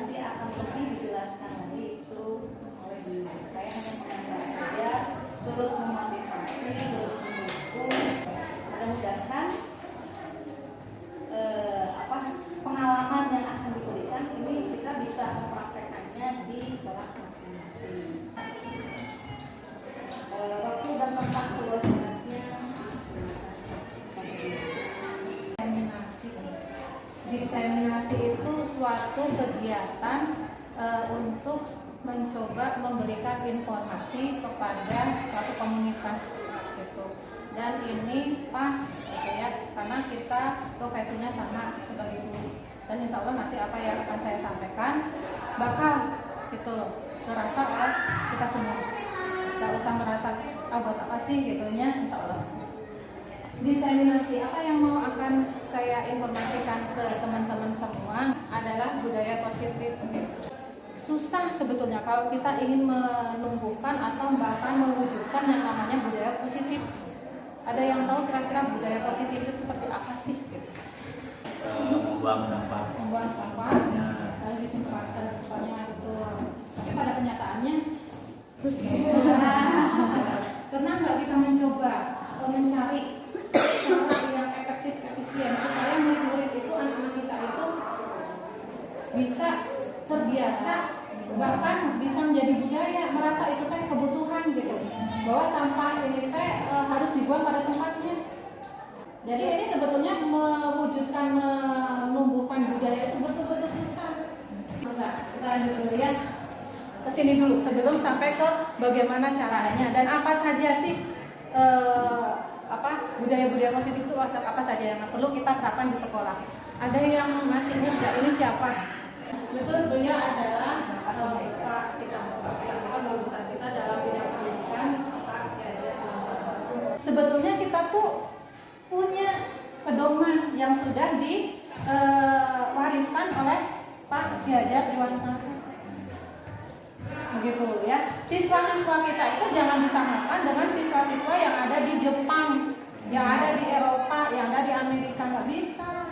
nanti akan lebih dijelaskan lagi itu oleh beliau. Saya hanya mengenal saja, terus memotivasi, terus mendukung. Mudah-mudahan pengalaman yang akan diberikan ini kita bisa mempraktekannya di kelas masing-masing. Waktu dan tempat seluas-luasnya. Diseminasi itu suatu kegiatan untuk mencoba memberikan informasi kepada suatu komunitas gitu. Dan ini pas gitu ya, karena kita profesinya sama sebagai guru. Dan insya Allah nanti apa yang akan saya sampaikan bakal gitu terasa oleh kita semua. Gak usah merasa buat apa sih gitunya, insya Allah. Diseminasi apa yang mau akan saya informasikan ke teman-teman semua adalah budaya positif. Susah sebetulnya kalau kita ingin menumbuhkan atau bahkan mewujudkan yang namanya budaya positif. Ada yang tahu kira-kira budaya positif itu seperti apa sih? Membuang sampah. Membuang sampah, lalu disemprotkan sampahnya itu. Tapi pada kenyataannya susah. Pernah nggak kita mencoba mencari cara yang efektif, efisien supaya murid-murid itu, anak-anak kita itu bisa terbiasa, bahkan bisa menjadi budaya, merasa itu teh kebutuhan gitu, bahwa sampah ini teh harus dibuang pada tempatnya. Jadi ini sebetulnya mewujudkan, menumbuhkan budaya itu betul-betul susah. Kita lanjut dulu ya, kesini dulu sebelum sampai ke bagaimana caranya dan apa saja sih budaya-budaya positif itu apa saja yang perlu kita terapkan di sekolah. Ada yang masih ingat ini siapa? Betul, beliau adalah Pak kita guru besar kita dalam bidang pendidikan, Pak Kiai. Sebetulnya kita tuh punya pedoman yang sudah diwariskan oleh Pak Kiai Dewanto. Begitu ya. Siswa-siswa kita itu jangan disamakan dengan siswa-siswa yang ada di Jepang, yang ada di Eropa, yang ada di Amerika, nggak bisa.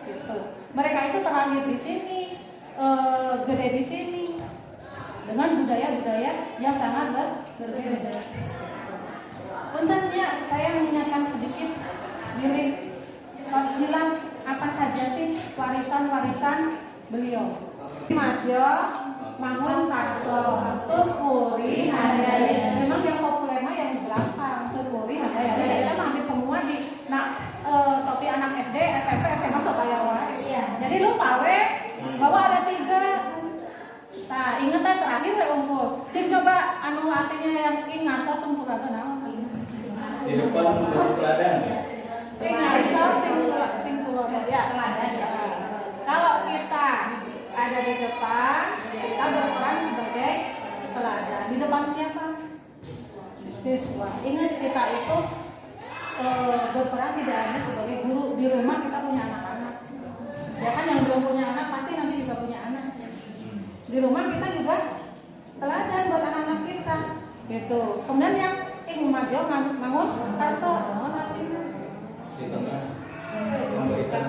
Gitu. Mereka itu terlahir di sini, gede di sini, dengan budaya-budaya yang sangat berbeda. Puntennya saya mengingatkan sedikit diri pas bilang apa saja sih warisan-warisan beliau. Madya Mangun Karso, Tutpuri Handayani. Memang yang populer mah yang di belakang, Tutpuri Handayani. Kita hampir semua di topi anak SD, SMP, SMA supaya wae. Jadi lupa we bahwa ada 3. Nah, inget terakhir we unggul. Cing coba anu artinya yang ngarso sempurna naon? Di depan teladan. Ngarso sempurna ya. Kalau kita ada di depan, kita berperan sebagai teladan. Di depan siapa? Siswa. Ingat kita itu berperan tidak hanya sebagai guru. Di rumah kita punya anak-anak. Ya kan yang belum punya anak pasti nanti juga punya anak. Di rumah kita juga teladan buat anak-anak kita. Gitu. Kemudian yang Madya Mangun Karso. Di tengah memberikan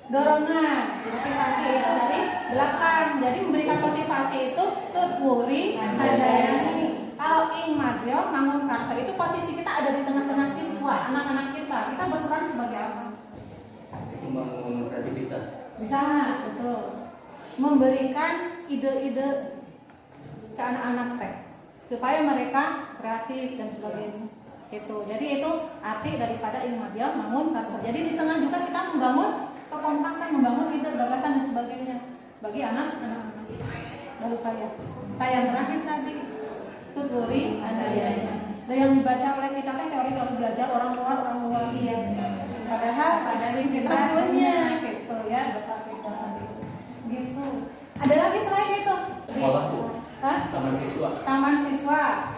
dorongan, motivasi itu dari belakang. Jadi memberikan motivasi itu Tutpuri Handayani. Kalau Madya Mangun Karso itu posisi kita ada di tengah-tengah siswa, anak-anak kita. Kita berperan sebagai apa? Itu membangun kreativitas. Bisa, betul. Memberikan ide-ide ke anak-anak teh supaya mereka kreatif dan sebagainya. Itu. Jadi itu arti daripada Madya Mangun Karso. Jadi di tengah juga kita membangun kekompakan, membangun ide, gagasan dan sebagainya bagi anak-anak. Lalu kayak yang terakhir tadi Tutpuri Handayani. Dan yang dibaca oleh kita kan teori kalau belajar orang luar. Iya. Padahal kita punya gitu ya, bapak kita sendiri. Gitu. Ada lagi selain itu? Sekolah tuh. Hah? Taman siswa.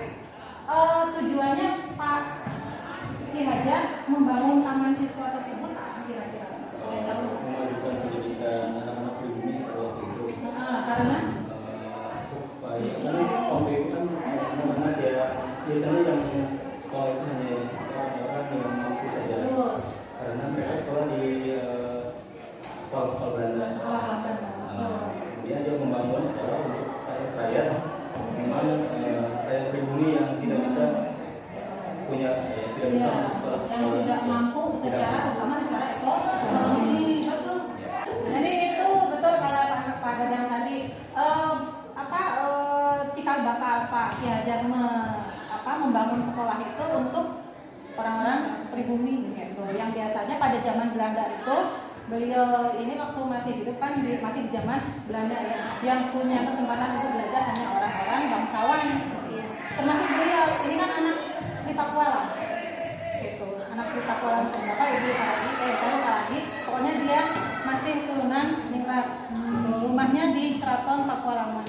Tujuannya Pak Ki Hajar membangun taman siswa tersebut kira-kira. Memajukan pendidikan anak-anak pribumi waktu itu. Karena supaya waktu itu kan sebenarnya dia biasanya yang sekolah itu hanya orang-orang yang mampu saja. Karena mereka sekolah di sekolah Belanda. membangun sekolah itu untuk orang-orang pribumi gitu. Yang biasanya pada zaman Belanda itu beliau ini waktu masih hidup kan masih di zaman Belanda ya, yang punya kesempatan untuk belajar hanya orang-orang bangsawan. Termasuk beliau, ini kan anak Sri Pakualam. Gitu, anak Sri Pakualam Bapak Ibu Paradi, saya Paradi, pokoknya dia masih turunan ningrat. Rumahnya di Keraton Pakualaman.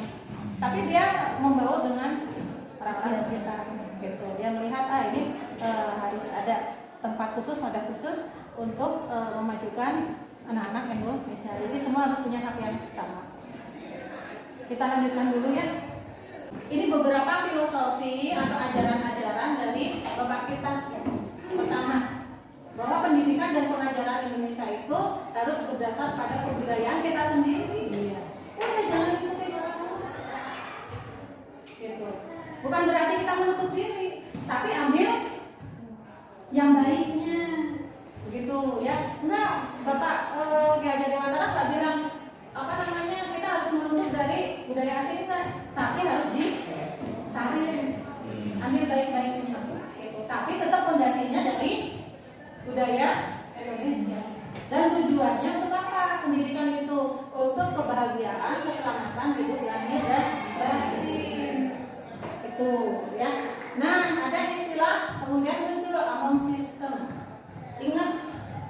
Tapi dia membaur dengan orang-orang sekitar gitu. Dia melihat ini harus ada tempat khusus, wadah khusus untuk memajukan anak-anak Indonesia. Jadi semua harus punya hak yang sama. Kita lanjutkan dulu ya. Ini beberapa filosofi atau ajaran-ajaran dari Bapak kita. Pertama, bahwa pendidikan dan pengajaran Indonesia itu harus berdasar pada kebudayaan kita sendiri. Udah jangan ikutin orang luar. Gitu. Bukan berarti kita menutup diri, tapi ambil yang baiknya. Begitu ya. Enggak, Bapak Ki Hajar Dewantara nggak bilang kita harus menuntut dari budaya asing kan, tapi harus disaring, ambil baik-baiknya. Gitu. Tapi tetap fondasinya dari budaya Indonesia. Dan tujuannya untuk apa? Pendidikan itu untuk kebahagiaan, keselamatan hidup lahir dan batin. Itu ya. Nah, ada istilah kemudian muncul among system. Ingat,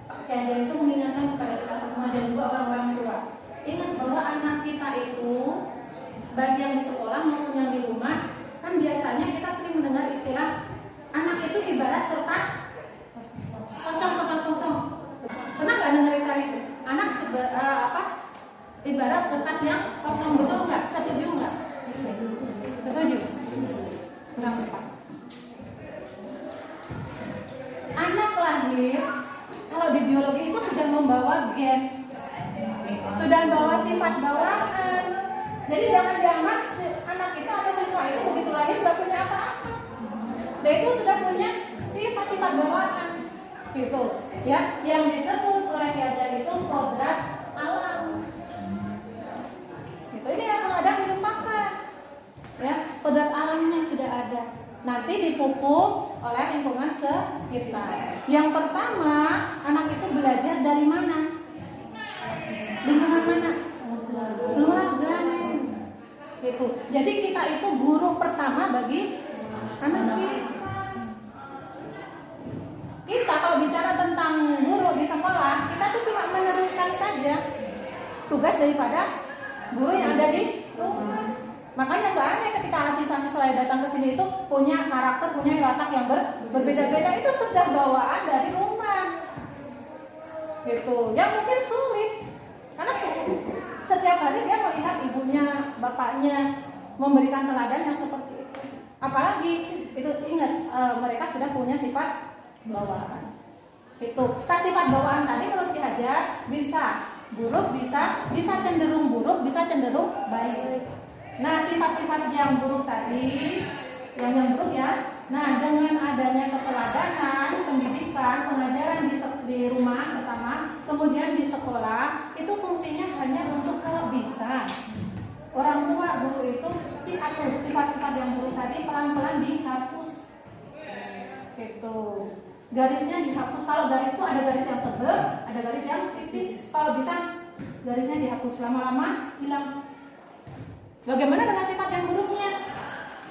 Pak Kiai itu mengingatkan kepada kita semua dan juga orang-orang tua. Ingat bahwa anak kita itu, baik yang di sekolah maupun yang di rumah, kan biasanya kita sering mendengar istilah anak itu ibarat kertas kosong. Pernah nggak dengar istilah itu? Anak ibarat kertas yang kosong, betul nggak? Setuju nggak? Setuju. Kurang tepat. Anak lahir kalau di biologi itu sudah membawa gen, sudah membawa sifat bawaan. Jadi jangan dianggap anak kita atau siswa itu begitu lahir nggak punya apa-apa. Dia itu sudah punya sifat-sifat bawaan. Gitu ya, yang disebut oleh Ki Hajar itu kodrat alam. Gitu, ini harus ada dilupakan ya, kodrat alamnya sudah ada, nanti dipupuk oleh lingkungan sekitar. Yang pertama, anak itu belajar dari mana? Lingkungan mana? Keluarga. Gitu. Jadi kita itu guru pertama bagi anak kita. Kita kalau bicara tentang guru di sekolah, kita tuh cuma meneruskan saja tugas daripada guru yang ada di rumah. Makanya nggak aneh ketika siswa-siswa yang datang ke sini itu punya karakter, punya watak yang berbeda-beda. Itu sudah bawaan dari rumah. Gitu. Yang mungkin sulit karena setiap hari dia melihat ibunya, bapaknya memberikan teladan yang seperti itu. Apalagi itu ingat mereka sudah punya sifat bawaan. Itu sifat bawaan tadi menurut Ki Hajar bisa buruk, bisa cenderung buruk, bisa cenderung baik. Nah, sifat-sifat yang buruk tadi, yang buruk ya. Nah, dengan adanya keteladanan, pendidikan, pengajaran di rumah pertama, kemudian di sekolah, itu fungsinya hanya untuk kalau bisa orang tua guru itu sifat-sifat yang buruk tadi pelan-pelan dihapus. Gitu. Garisnya dihapus. Kalau garis itu ada garis yang tebal, ada garis yang tipis. Kalau bisa garisnya dihapus, lama-lama hilang. Bagaimana dengan sifat yang buruknya?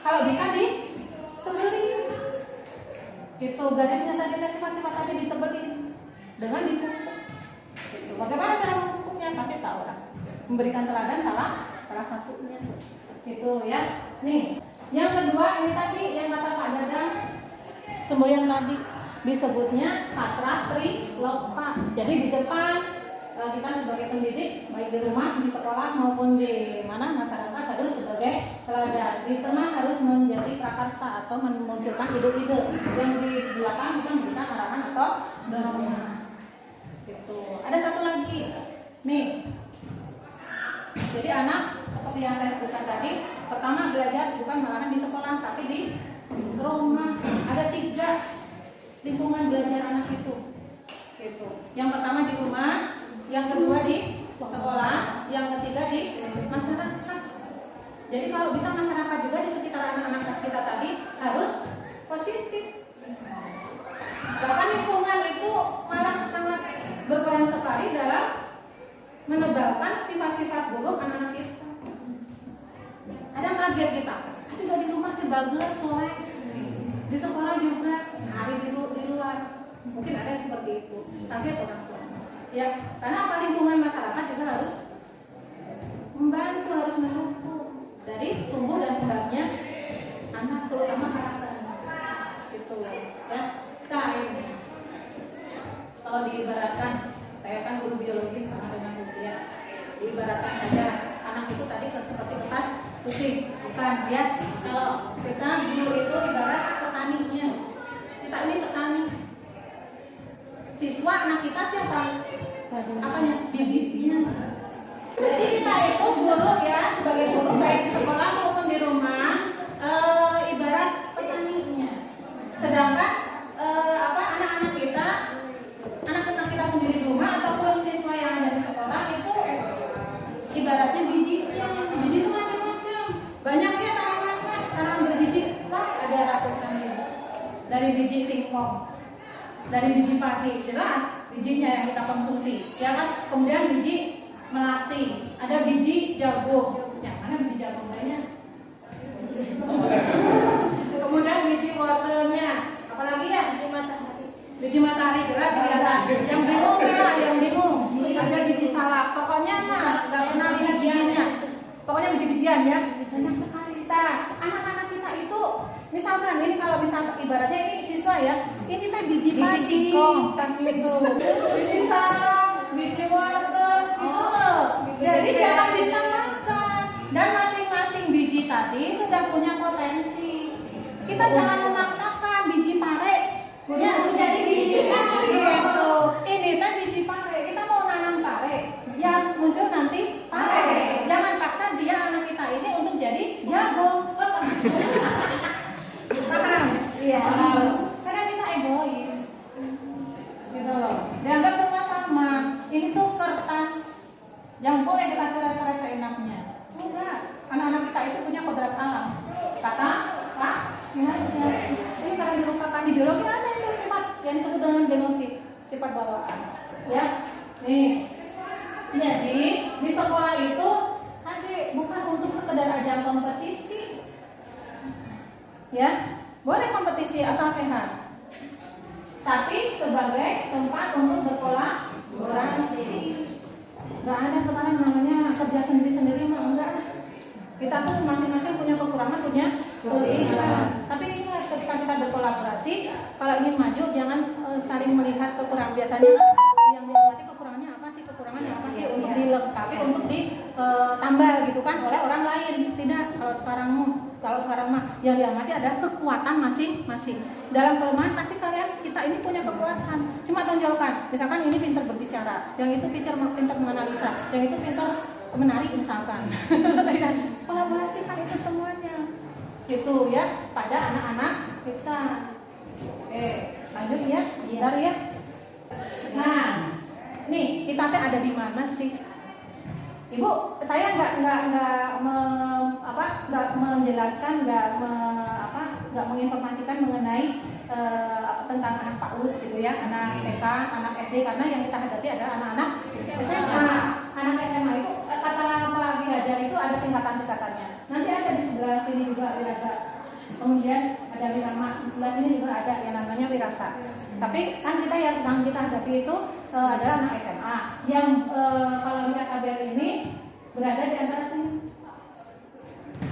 Kalau bisa ditebelin. Gitu, garisnya tadi sifat-sifat tadi ditebelin dengan dipupuk. Gitu. Bagaimana cara memupuknya? Pasti tahu kan. Memberikan teladan salah satunya. Gitu ya. Nih, yang kedua ini tadi yang kata Pak Dadang semboyan tadi disebutnya patra trilopa. Jadi di depan kita sebagai pendidik baik di rumah, di sekolah maupun di mana masyarakat harus sebagai teladan. Di tengah harus menjadi prakarsa atau memunculkan ide-ide. Yang di belakang kita memberikan arahan atau dorongan. Gitu. Ada satu lagi nih. Jadi anak seperti yang saya sebutkan tadi, pertama belajar bukan malahan di sekolah tapi di rumah. Ada 3 lingkungan belajar anak itu. Gitu. Yang pertama di rumah, yang kedua di sekolah, yang ketiga di masyarakat. Jadi kalau bisa masyarakat juga di sekitar anak-anak kita tadi harus positif. Bahkan lingkungan itu malah sangat berperan sekali dalam menebalkan sifat-sifat buruk anak-anak kita. Kadang kaget kita, aduh di rumah kebagus soleh, di sekolah juga, hari di luar, mungkin ada yang seperti itu. Kaget orang tua. Ya, karena apa, lingkungan masyarakat juga harus membantu, harus mendukung dari tumbuh dan kembangnya anak, terutama karakternya. Gitu ya. Nah, ini kalau diibaratkan, saya kan guru biologi sama dengan Budia. Diibaratkan saja anak itu tadi seperti kertas putih, bukan ya. Kalau kita guru itu ibarat petaninya. Kita ini petani. Siswa anak kita siapa? Apanya? Bibitnya. Jadi kita itu guru ya, sebagai guru baik di sekolah maupun di rumah, ibarat petaninya. Sedangkan anak-anak kita, anak-anak kita sendiri di rumah ataupun siswa yang ada di sekolah itu ibaratnya bijinya. Biji itu macam-macam. Banyaknya tanaman berbiji. Wah, ada ratusan ribu. Dari biji singkong, dari biji padi, jelas bijinya yang kita konsumsi, ya kan? Kemudian biji melati, ada biji jagung. Yang mana biji jagung banyak? Kemudian biji wortelnya, apalagi ya? Biji matahari jelas biasa. Yang bingung ya, yang bingung. Ada biji salak. Pokoknya nggak pernah lihat bijinya. Pokoknya biji-bijian ya. Banyak sekali. Nah, anak-anak kita itu, misalkan ini kalau misalkan ibaratnya ini siswa ya, ini teh biji singkong, gitu. Biji salak, biji wortel, gitu loh. Jadi jangan bisa makan. Dan masing-masing biji tadi sudah punya potensi. Kita jangan memaksakan biji pare. Ya, jadi biji gitu. Ini teh biji pare. Kita mau nanam pare, ya harus muncul nanti pare. Jangan paksa dia anak kita ini untuk jadi jagung. Paham? Iya. Karena kita egois. Gitu loh. Dianggap semua sama. Ini tuh kertas. Yang boleh kita coret-coret seenaknya. Enggak. Anak-anak kita itu punya kodrat alam. Kata, Pak, gimana aja? Ini karena dilupakan ideologi ada itu sifat yang disebut dengan genotip, sifat bawaan. Ya, nih. Jadi di sekolah itu tadi bukan untuk sekedar ajang kompetisi. Ya, boleh kompetisi asal sehat. Tapi sebagai tempat untuk berkolaborasi. Gak ada sekarang namanya kerja sendiri-sendiri mah enggak. Kita tuh masing-masing punya kekurangan, punya kelebihan. Tapi ingat ketika kita berkolaborasi, kalau ingin maju jangan saling melihat kekurangan. Biasanya yang dilihat kekurangannya apa sih, untuk dilengkapi, untuk ditambal gitu kan oleh orang lain. Tidak, kalau sekarang mah yang diamati adalah kekuatan masing-masing. Dalam kelemahan pasti kalian kita ini punya kekuatan. Cuma tonjolkan. Misalkan ini pintar berbicara, yang itu pintar menganalisa, yang itu pintar menari misalkan. Kolaborasikan itu semuanya. Itu ya pada anak-anak kita. Lanjut ya, bentar ya. Nah, nih kita teh ada di mana sih? Ibu, saya nggak menjelaskan, nggak menginformasikan mengenai tentang anak PAUD gitu ya, anak TK, anak SD, karena yang kita hadapi adalah anak-anak SMA. Anak SMA itu kata Pak Bihajar itu ada tingkatan-tingkatannya. Nanti ada di sebelah sini juga Wiraga. Kemudian ada Wirama, di sebelah sini juga ada yang namanya Wirasa. Tapi kan yang kita hadapi itu adalah anak SMA yang kalau lihat tabel ini berada di antara sini.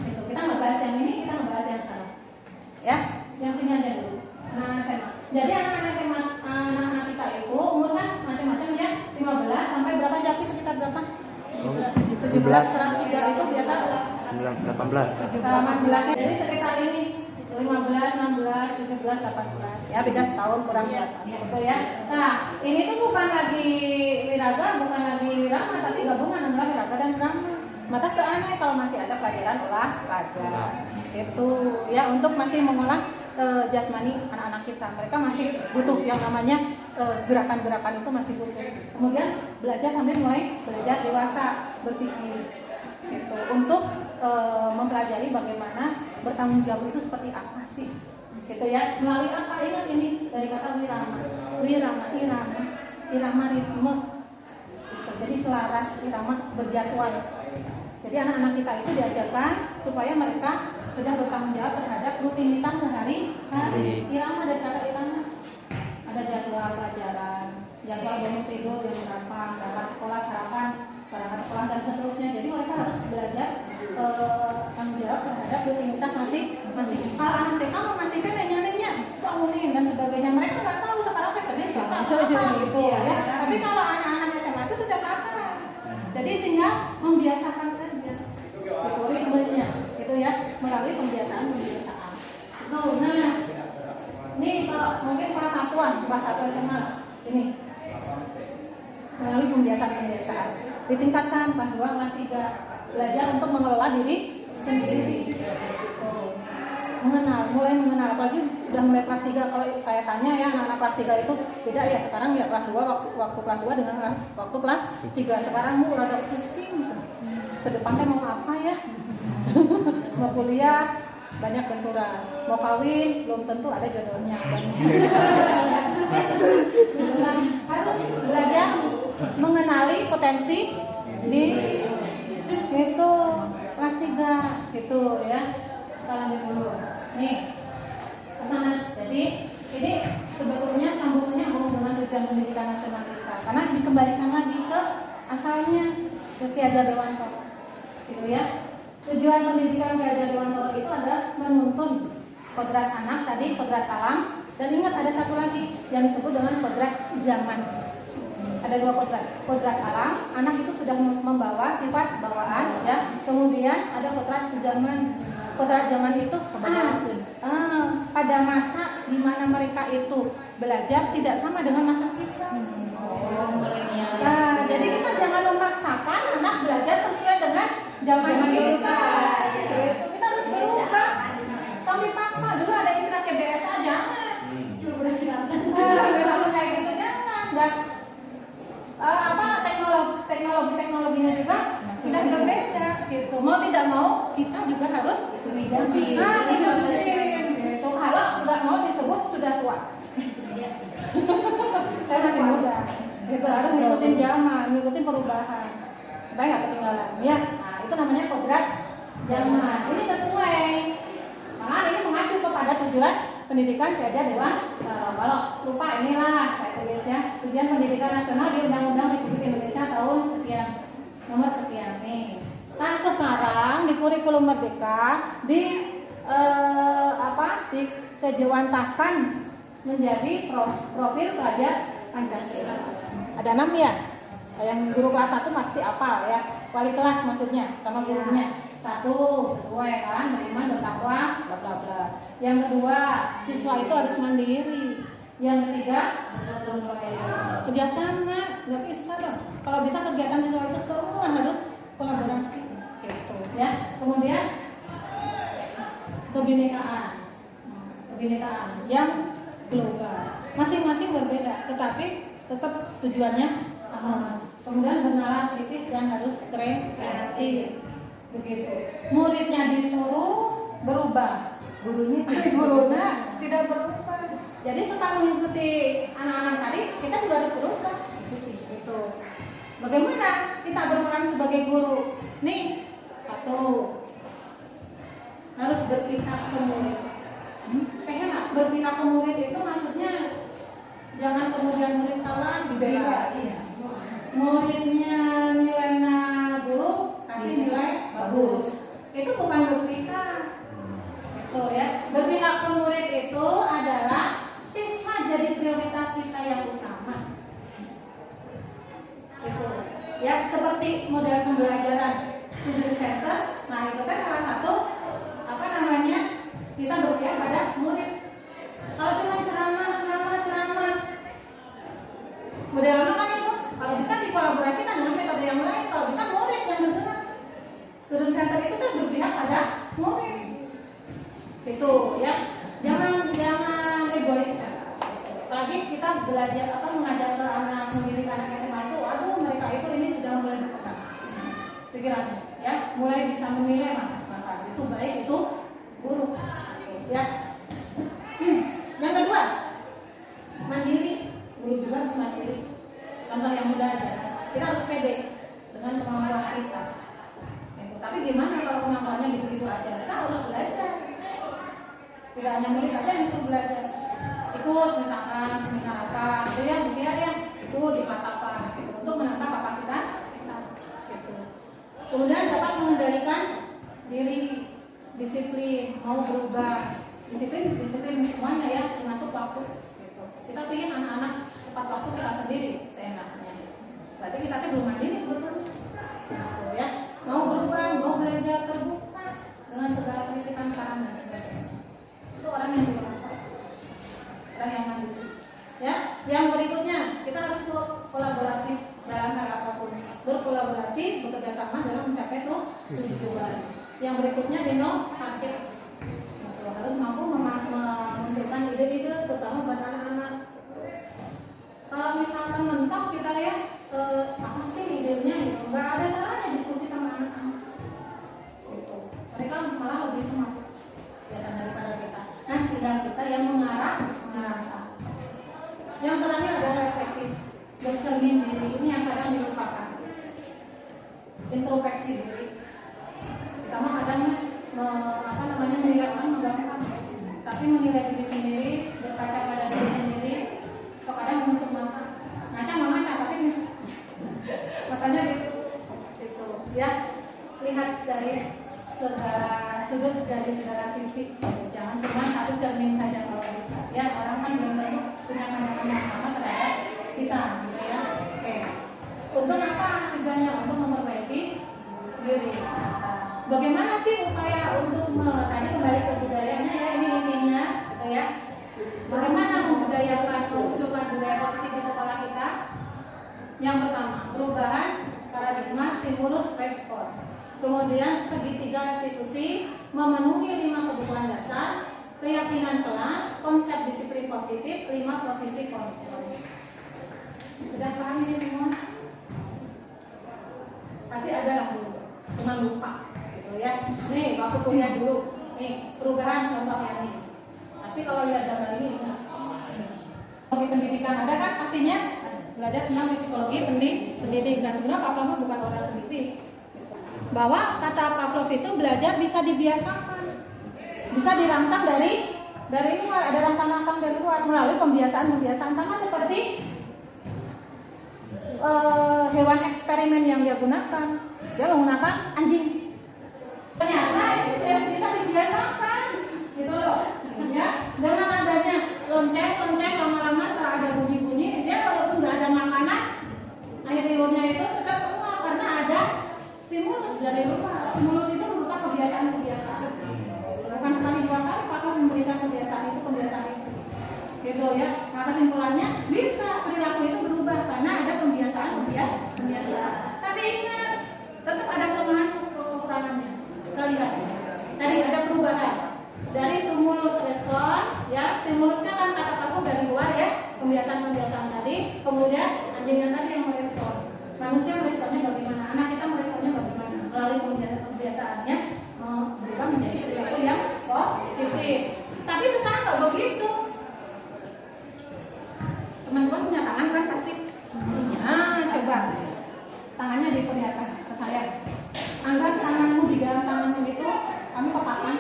Itu. Kita nggak bahas yang ini, kita nggak bahas yang sana. Ya, yang sini aja dulu. Anak SMA. Jadi anak-anak SMA, anak-anak kita itu umur kan macam-macam ya, 15 sampai berapa Jaki, sekitar berapa? 17 kelas 3 itu biasa 18 ya. Jadi sekitar ini 15, 16, 17, 18 ya, beda setahun kurang 2 tahun gitu ya. Nah ini tuh bukan lagi Wiraga, bukan lagi Wirama, tapi gabungan antara Wiraga dan Wirama. Maka keaneh kalau masih ada pelajaran olahraga itu ya, untuk masih mengolah jasmani anak-anak kita. Mereka masih butuh yang namanya gerakan-gerakan itu masih butuh. Kemudian belajar sambil mulai belajar dewasa berpikir gitu, untuk mempelajari bagaimana bertanggung jawab itu seperti apa sih gitu ya. Melalui apa? Ingat ini dari kata wirama, irama ritme. Gitu. Jadi selaras irama berjadwal. Jadi anak-anak kita itu diajarkan supaya mereka sudah bertanggung jawab terhadap rutinitas sehari-hari. Irama dari kata irama. Ada jadwal pelajaran, jadwal bangun tidur jam berapa, berangkat sekolah, sarapan, berangkat sekolah dan seterusnya. Jadi mereka harus belajar tanggung jawab terhadap rutinitas masing-masing. Kalau anak TK mau masih kan nyanyinya bangunin dan sebagainya, mereka nggak tahu sekarang Senin Selasa apa gitu ya. Tapi kalau anak-anak SMA itu sudah paham. Jadi tinggal membiasakan saja. Itu ritmenya, gitu ya, melalui pembiasaan. Tuh, nah, ini kalau mungkin kelas 1 SMA ini melalui pembiasaan ditingkatkan kelas 2, kelas 3 belajar untuk mengelola diri sendiri. Mulai mengenal, apalagi udah mulai kelas 3. Kalau saya tanya ya, anak-anak kelas 3 itu beda ya sekarang ya, kelas 2 waktu kelas 2 dengan waktu kelas 3. Sekarang rada pusing. Ke depannya mau apa ya? Mau kuliah banyak benturan, mau kawin belum tentu ada jodohnya. Harus belajar mengenali potensi diri. Itu kelas 3 gitu ya. Kita lanjut dulu. Nih, kesana. Jadi ini sebetulnya sambungannya dengan tujuan pendidikan nasional kita. Karena dikembalikan lagi ke asalnya, ke Ki Hajar Dewantara. Gitu ya. Tujuan pendidikan Ki Hajar Dewantara itu adalah menuntun kodrat anak tadi, kodrat alam, dan ingat ada satu lagi yang disebut dengan kodrat zaman. Ada 2 kodrat alam, anak itu sudah membawa sifat bawaan ya. Kemudian ada kodrat zaman. Kodrat zaman itu pada masa di mana mereka itu belajar tidak sama dengan masa kita. Milenial. Nah, jadi kita jangan memaksakan anak belajar sesuai dengan zaman kita. Kita harus berubah. Kami paksa dulu ada istilah KBS aja. Coba silakan. Misalnya kayak gitu jangan. Dan teknologinya juga sudah berbeda gitu. Mau tidak mau kita juga harus Ganti. gitu. Kalau nggak mau disebut sudah tua. Saya masih muda. Gitu, harus ngikutin zaman, ngikutin perubahan supaya nggak ketinggalan. Ya, nah itu namanya kodrat zaman. Ini sesuai. Malah ini mengacu kepada tujuan pendidikan Ki Hajar Dewantara. Kalau lupa inilah saya tulis ya. Tujuan pendidikan nasional di Undang-Undang Republik Indonesia tahun sekian, nomor sekian nih. Nah sekarang di kurikulum Merdeka dikejewantahkan menjadi profil pelajar Pancasila. Ada 6 ya. Yang guru kelas 1 pasti apa ya? Wali kelas maksudnya sama gurunya. 1 sesuai kan, beriman bertakwa, bla bla bla. Yang kedua, siswa itu harus mandiri. Yang ketiga, kerjasama. Nggak bisa dong. Kalau bisa kegiatan siswa itu semua harus kolaborasi. Gitu ya. Kemudian kebinekaan yang global. Masing-masing berbeda, tetapi tetap tujuannya sama. Kemudian bernalar kritis dan harus kreatif. Begitu. Muridnya disuruh berubah, gurunya tidak berubah. Jadi suka mengikuti anak-anak tadi, kita juga harus berubah. Gitu. Bagaimana kita berperan sebagai guru? Nih, 1 harus berpihak ke murid. Berpihak ke murid itu maksudnya jangan kemudian murid salah dibela. Muridnya nilainya buruk, kasih nilai bagus. Itu bukan berpihak. Itu ya. Berpihak ke murid itu adalah siswa jadi prioritas kita yang utama. Itu. Ya, seperti model pembelajaran student center. Nah, itu kan salah satu kita berpihak pada murid. Kalau cuma ceramah, model lama kan itu. Kalau bisa dikolaborasikan dengan metode yang lain. Kalau bisa murid yang bergerak. Student center itu kan berpihak pada murid. Itu ya. Jangan egois. Apalagi kita belajar mengajar ke anak, mendidik anak SMA itu, mereka itu ini sudah mulai berpegang pikirannya, ya, mulai bisa menilai maka itu baik itu buruk, ya. mandiri, guru juga harus mandiri. Contoh yang mudah aja, kita harus pede dengan kemampuan kita. Gitu. Tapi gimana kalau kemampuannya gitu-gitu aja? Kita harus belajar. Tidak hanya murid aja yang disuruh belajar. Ikut misalkan seminar apa, gitu ya, ikut di apa, gitu, untuk menambah kapasitas kita. Gitu. Kemudian dapat mengendalikan diri, disiplin, mau berubah, disiplin semuanya ya, termasuk waktu. Gitu. Kita ingin anak-anak tepat waktu kita sendiri seenaknya. Berarti kita belum mandiri sebetulnya. Gitu, ya. Mau berubah, mau belajar terbuka dengan segala kritikan, saran dan sebagainya. Itu orang yang dewasa, orang yang mandiri. Ya, yang berikutnya kita harus kolaboratif dalam hal apapun, berkolaborasi, bekerja sama dalam mencapai tujuan. Yang berikutnya inovatif, harus mampu memunculkan ide-ide, terutama buat anak-anak. Kalau misalkan mentok kita ya, apa sih idenya? Nggak ada salahnya diskusi sama anak-anak. Mereka malah lebih semangat biasanya daripada kita. Nah, tinggal kita yang mengarahkan. Yang terakhir adalah reflektif, bercermin diri. Ini yang kadang dilupakan. Introspeksi diri. Pertama kadang menilai orang menggampang, tapi menilai diri sendiri, berkaca pada diri sendiri, kadang menutup mata. Ngaca, tapi matanya gitu. Ya, lihat dari segala sudut, dari segala sisi. Jangan cuma satu cermin saja kalau bisa. Ya, orang kan belum tentu punya pandangan yang sama terhadap kita, gitu ya. Oke. Untuk apa tujuannya? Untuk memperbaiki diri. Bagaimana sih upaya untuk tadi kembali ke budayanya ya, ini intinya, gitu ya. Bagaimana memunculkan budaya positif di sekolah kita? Yang pertama, perubahan paradigma, stimulus, respon. Kemudian segitiga institusi, memenuhi 5 kebutuhan dasar, keyakinan kelas, konsep disiplin positif, 5 posisi kontrol. Sudah paham ini semua? Pasti ada lah dulu, cuma lupa, gitu ya. Nih, waktu kuliah dulu, nih perubahan contohnya nih. Pasti kalau lihat gambar ini, psikologi pendidikan ada kan pastinya belajar tentang psikologi pendidikan. Sebenarnya Pak Pavlov bukan orang pendidik. Bahwa kata Pavlov itu belajar bisa dibiasakan, bisa dirangsang dari luar, ada rangsang-rangsang dari luar melalui pembiasaan sama seperti hewan eksperimen yang dia gunakan. Dia menggunakan anjing. Ternyata itu bisa dibiasakan, gitu loh. Ya, dengan adanya lonceng lama-lama setelah ada bunyi-bunyi, dia walaupun nggak ada makanan, air liurnya itu tetap keluar karena ada stimulus dari luar. Stimulus itu berupa kebiasaan-kebiasaan. Bahkan sekali 2 kali Pak memberikan kebiasaan itu, gitu ya. Nah, kesimpulannya bisa perilaku itu berubah karena ada kebiasaan. Tapi ingat, tetap ada kelemahan kekurangannya. Kita lihat, tadi ada perubahan dari stimulus respon, ya. Stimulusnya kan kata Pak dari luar ya, kebiasaan tadi. Kemudian anjingnya tadi yang merespon. Manusia meresponnya bagaimana? Anak kita meresponnya bagaimana? Melalui kebiasaannya berubah menjadi perilaku yang positif. Tapi sekarang kalau begitu, teman-teman punya tangan kan pasti. Nah, coba tangannya diperlihatkan ke saya. Anggap tanganmu, di dalam tanganmu itu kamu kepakan.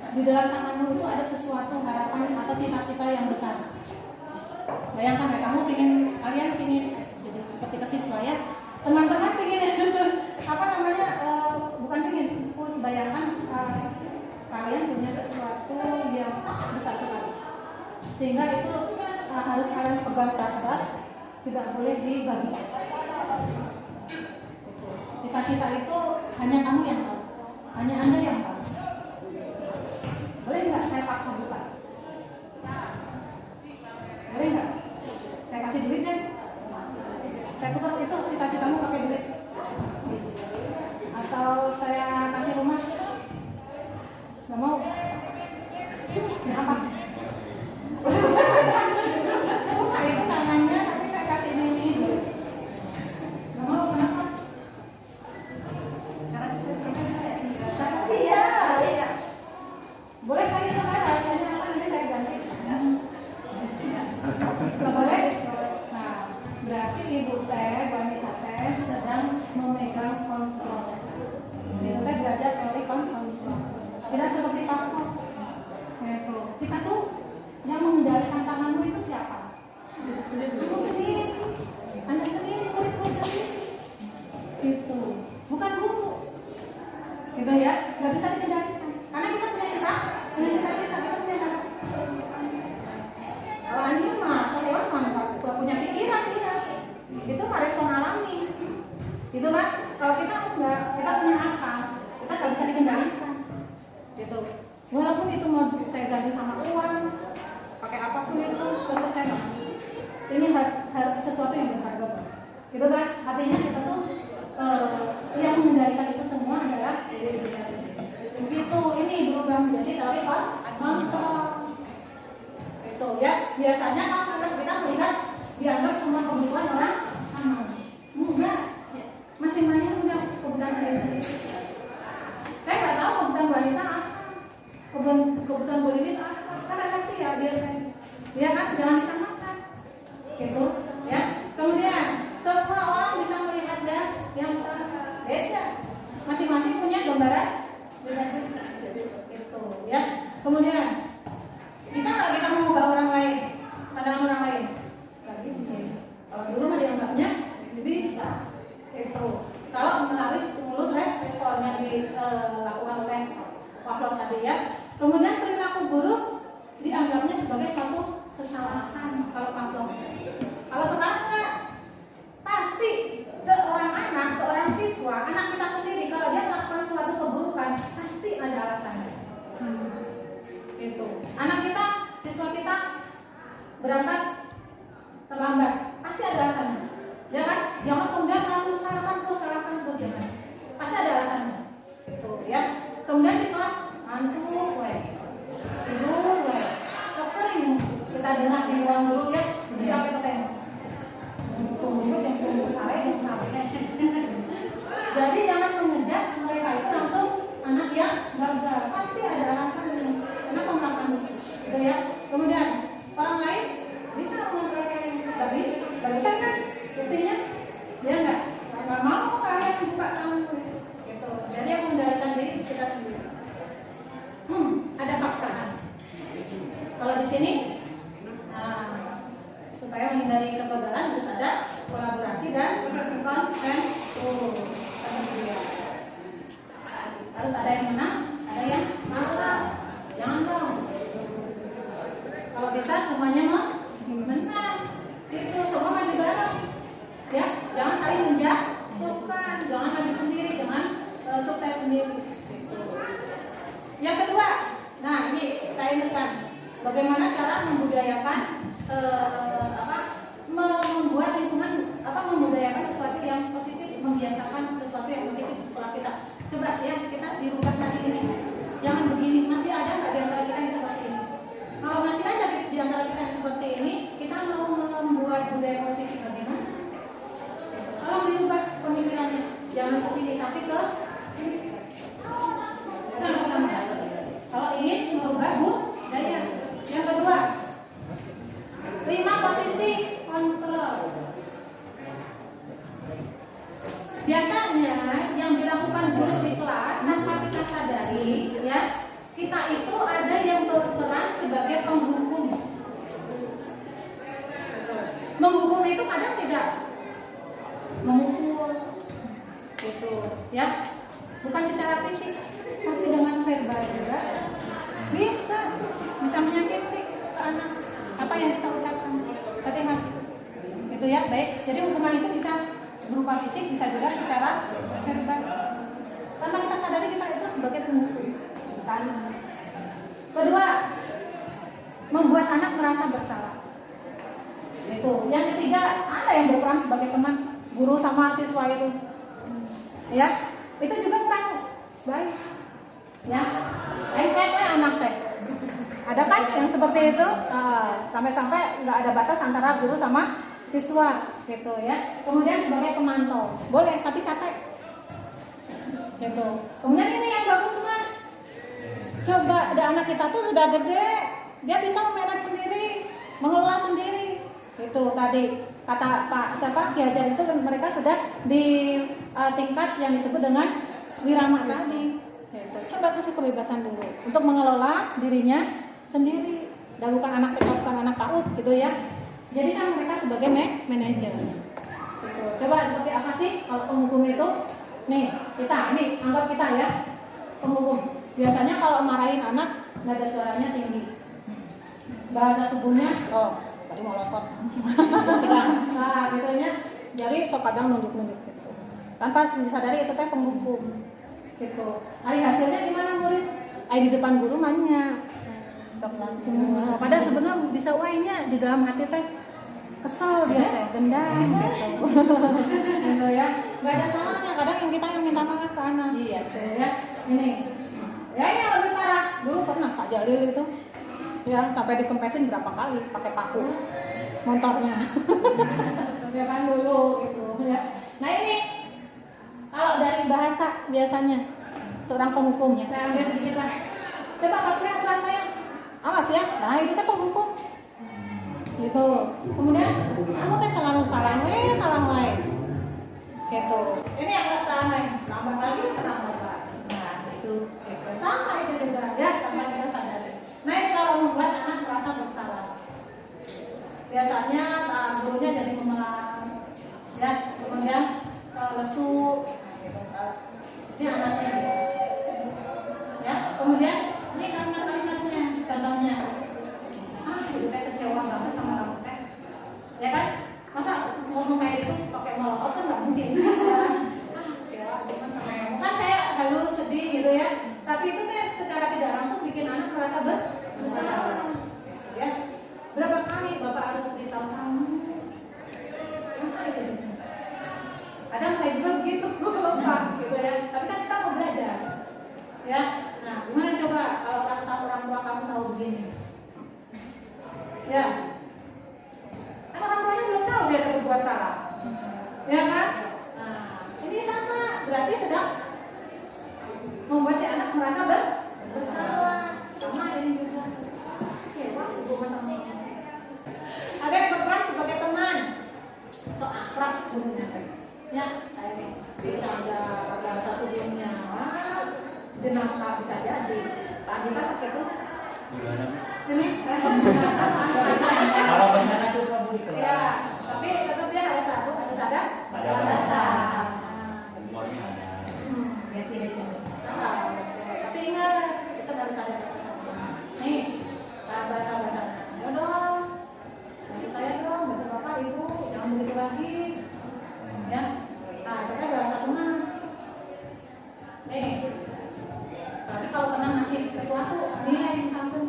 Di dalam tanganmu itu ada sesuatu harapan atau cita-cita yang besar. Bayangkan ya, kalian ingin jadi seperti kesiswa ya. Teman-teman ingin bayangkan kalian punya sesuatu yang sangat besar sekali. Sehingga itu harus kalian pegang erat-erat, tidak boleh dibagi. Cita-cita itu hanya kamu yang tahu, hanya Anda yang tahu. Boleh nggak saya paksa buka? Boleh nggak? Saya kasih duit deh. Saya tukar itu cita-citamu pakai duit. Atau saya kasih rumah? Nggak mau? Kenapa? Bukan itu namanya, tapi saya kasih ini. Nggak mau, kenapa? Karena cita-cita gitu ya, nggak bisa dikendalikan karena kita punya cita-cita, kita punya harapan. Kalau anjing mah, kalau hewan mah nggak punya pikiran dia, itu mah respon alami, gitu kan? Kalau kita enggak, kita punya akal, kita nggak bisa dikendalikan, gitu. Walaupun itu mau saya ganti sama uang, pakai apapun itu, tetap saya nggak. Ini sesuatu yang berharga, Mas. Gitu kan? Artinya kita tuh yang mengendalikan itu semua adalah diri kita sendiri. Begitu ini berubah menjadi tali kontrol. Itu ya. Biasanya kalau kita melihat dianggap semua kebutuhan orang sama. Enggak. Masing-masing punya kebutuhan sendiri. Saya nggak tahu kebutuhan Bu Anissa apa, kebutuhan Bu Lilis apa. Kan ada sih ya dia kan jangan disamakan. Gitu ya. Kemudian semua orang bisa melihat dan yang sama, beda. Masing-masing punya gambaran beda-beda. Gitu ya. Kemudian bisa nggak kita mengubah orang lain, pandangan orang lain? Nggak bisa. Kalau dulu mah dianggapnya bisa. Itu kalau melalui stimulus respon yang dilakukan oleh Pavlov tadi ya. Kemudian perilaku buruk dianggapnya sebagai suatu kesalahan kalau Pavlov. Kalau sekarang enggak, pasti seorang anak, seorang siswa, anak kita sendiri kalau dia melakukan suatu keburukan pasti ada alasannya. Itu anak kita, siswa kita berangkat terlambat, pasti ada alasannya. Ya kan? Jangan kemudian terlalu salahkan terus jangan. Pasti ada alasannya. Itu ya. Kemudian di kelas ngantuk, tidur, sok sering kita dengar di ruang guru ya, sampai ke tembok. Tunggu sare. Jadi jangan mengejudge mereka itu langsung anak yang gagal. Pasti ada alasannya. Kenapa melakukan itu? Gitu ya. Kemudian orang lain bisa mengontrol yang nggak bisa kan? Buktinya dia nggak mau kalian buka tangan gitu. Jadi yang mengendalikan diri kita sendiri. Ada paksaan. Kalau di sini, supaya menghindari kegagalan harus ada kolaborasi dan konsensus. Harus ada yang menang, ada yang kalah. Jangan dong. Kalau bisa semuanya menang. Itu semua maju bareng. Ya, jangan saling menjatuhkan, jangan maju sendiri, jangan sukses sendiri. Yang kedua, nah ini saya ingatkan bagaimana cara membudayakan membuat lingkungan membudayakan sesuatu yang positif, membiasakan sesuatu yang positif di sekolah kita. Coba ya kita dirubah tadi ini. Jangan begini, masih ada nggak di antara kita yang seperti ini? Kalau masih ada di antara kita yang seperti ini, kita mau membuat budaya positif bagaimana? Kalau dirubah pemikirannya, jangan ke sini tapi ke sini. Itu yang pertama. Kalau ingin merubah budaya. Yang kedua, terima posisi kontrol. Biasanya yang dilakukan guru di kelas tanpa kita sadari, ya, kita itu ada yang berperan sebagai penghukum. Menghukum itu kadang tidak memukul, gitu, ya, bukan secara fisik, tapi dengan verbal juga bisa menyakiti ke anak apa yang kita ucapkan. Hati-hati, itu ya, baik. Jadi hukuman itu bisa berupa fisik, bisa juga secara verbal. Tanpa kita sadari kita itu sebagai penghukum. Kedua, membuat anak merasa bersalah. Itu. Yang ketiga, ada yang berperan sebagai teman, guru sama siswa itu. Ya, itu juga kurang baik. Ya, anak teh. Ada kan yang seperti itu? Sampai-sampai nggak ada batas antara guru sama siswa, gitu ya. Kemudian sebagai pemantau, boleh tapi capek. Gitu. Kemudian ini yang bagus mah. Coba ada anak kita tuh sudah gede, dia bisa memanage sendiri, mengelola sendiri. Itu tadi kata Pak Ki Hajar itu mereka sudah di tingkat yang disebut dengan wirama tadi. Gitu. Coba kasih kebebasan dulu untuk mengelola dirinya sendiri, dan bukan anak PK, bukan anak PAUD gitu ya. Jadi kan mereka sebagai manajer. Gitu. Coba seperti apa sih kalau penghukum itu? Nih, kita, ini anggap kita ya. penghukum. Biasanya kalau marahin anak nada suaranya tinggi. Bahasa tubuhnya, oh tadi mau lompat. Nah, gitunya. Jadi sok kadang nunjuk-nunjuk gitu. Tanpa disadari itu teh penghukum. Gitu. Hari hasilnya gimana murid? Di depan guru mainnya. Sok langsung. Padahal sebenarnya bisa wainya di dalam hati teh kesel dia teh, dendam gitu. Gitu ya. Gak ada salahnya kadang yang kita yang minta maaf ke anak. Iya. Gitu ya. Ini. Ya ini yang lebih parah. Dulu pernah Pak Jalil itu ya sampai dikempesin berapa kali pakai paku motornya. Ya kan dulu gitu ya. Nah ini kalau dari bahasa biasanya seorang penghukumnya saya ambil sedikit lah. Coba pakai aturan saya. Awas ya. Nah itu kan penghukum. Gitu. Kemudian kamu kan selalu salah wae. Gitu. Ini yang pertama, nambah lagi nambah lagi. Nah itu sama itu juga ya tanpa kita sadari. Nah ini kalau membuat anak merasa bersalah. Biasanya gurunya jadi memelas, ya, kemudian lesu, gitu. Ini anaknya biasa. Ya, kemudian ini kalimat-kalimatnya, contohnya, ibu teh kecewa banget sama kamu teh, ya kan? Masa ngomong kayak gitu pakai melotot kan nggak mungkin. Kecewa banget sama kamu kan kayak halus sedih gitu ya. Tapi itu teh secara tidak langsung bikin anak merasa bersalah, ya. Berapa kali Bapak harus beritahu kamu? Kenapa itu? Kadang saya juga begitu, Pak, gitu ya. Tapi kan kita mau belajar, ya. Nah, gimana coba kalau orang tua kamu tahu begini? Ya, kan orang tuanya belum tahu dia berbuat salah, ya kan? Nah, ini sama, berarti sedang membuat si anak merasa bersalah. Sama ini juga. Kecewa ibu sama ada yang berperan sebagai teman, so akrab gurunya, ya kayak ini bercanda ada satu dunia, jenaka bisa jadi. Pak Andika sakit tuh. Gimana? Ini. Kalau bencana suka budi kelar. Ya, tapi tetap dia harus ada. Ada rasa. Humornya ada. Ya tidak cuma. Tapi ingat kita harus ada batasan. Nih, bahasa-bahasa. Ya dong. Bantu saya dong, bantu bapak ibu, jangan begitu lagi, ya. Nah, itu kan bahasa teman. Nih, tapi kalau teman ngasih sesuatu, nilai yang satu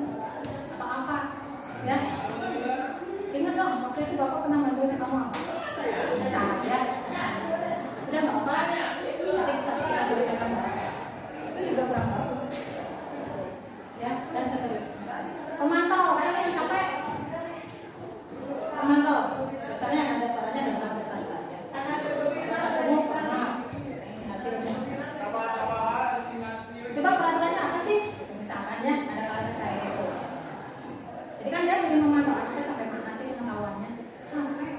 atau apa, ya. Ingat dong, waktu itu bapak pernah bantuin kamu apa? Saat ya. Sudah nggak apa-apa. Nanti kita selesaikan. Itu juga kurang bagus. Ya, dan seterusnya. Pemantau, orang yang capek. Pemantau, biasanya ada suaranya dalam batas saja. Bahasa tubuh pernah hasilnya. Coba peraturannya apa sih? Misalnya ada kalimat kayak gitu. Jadi kan dia ingin memantau anaknya sampai mana sih pengetahuannya? Sampai.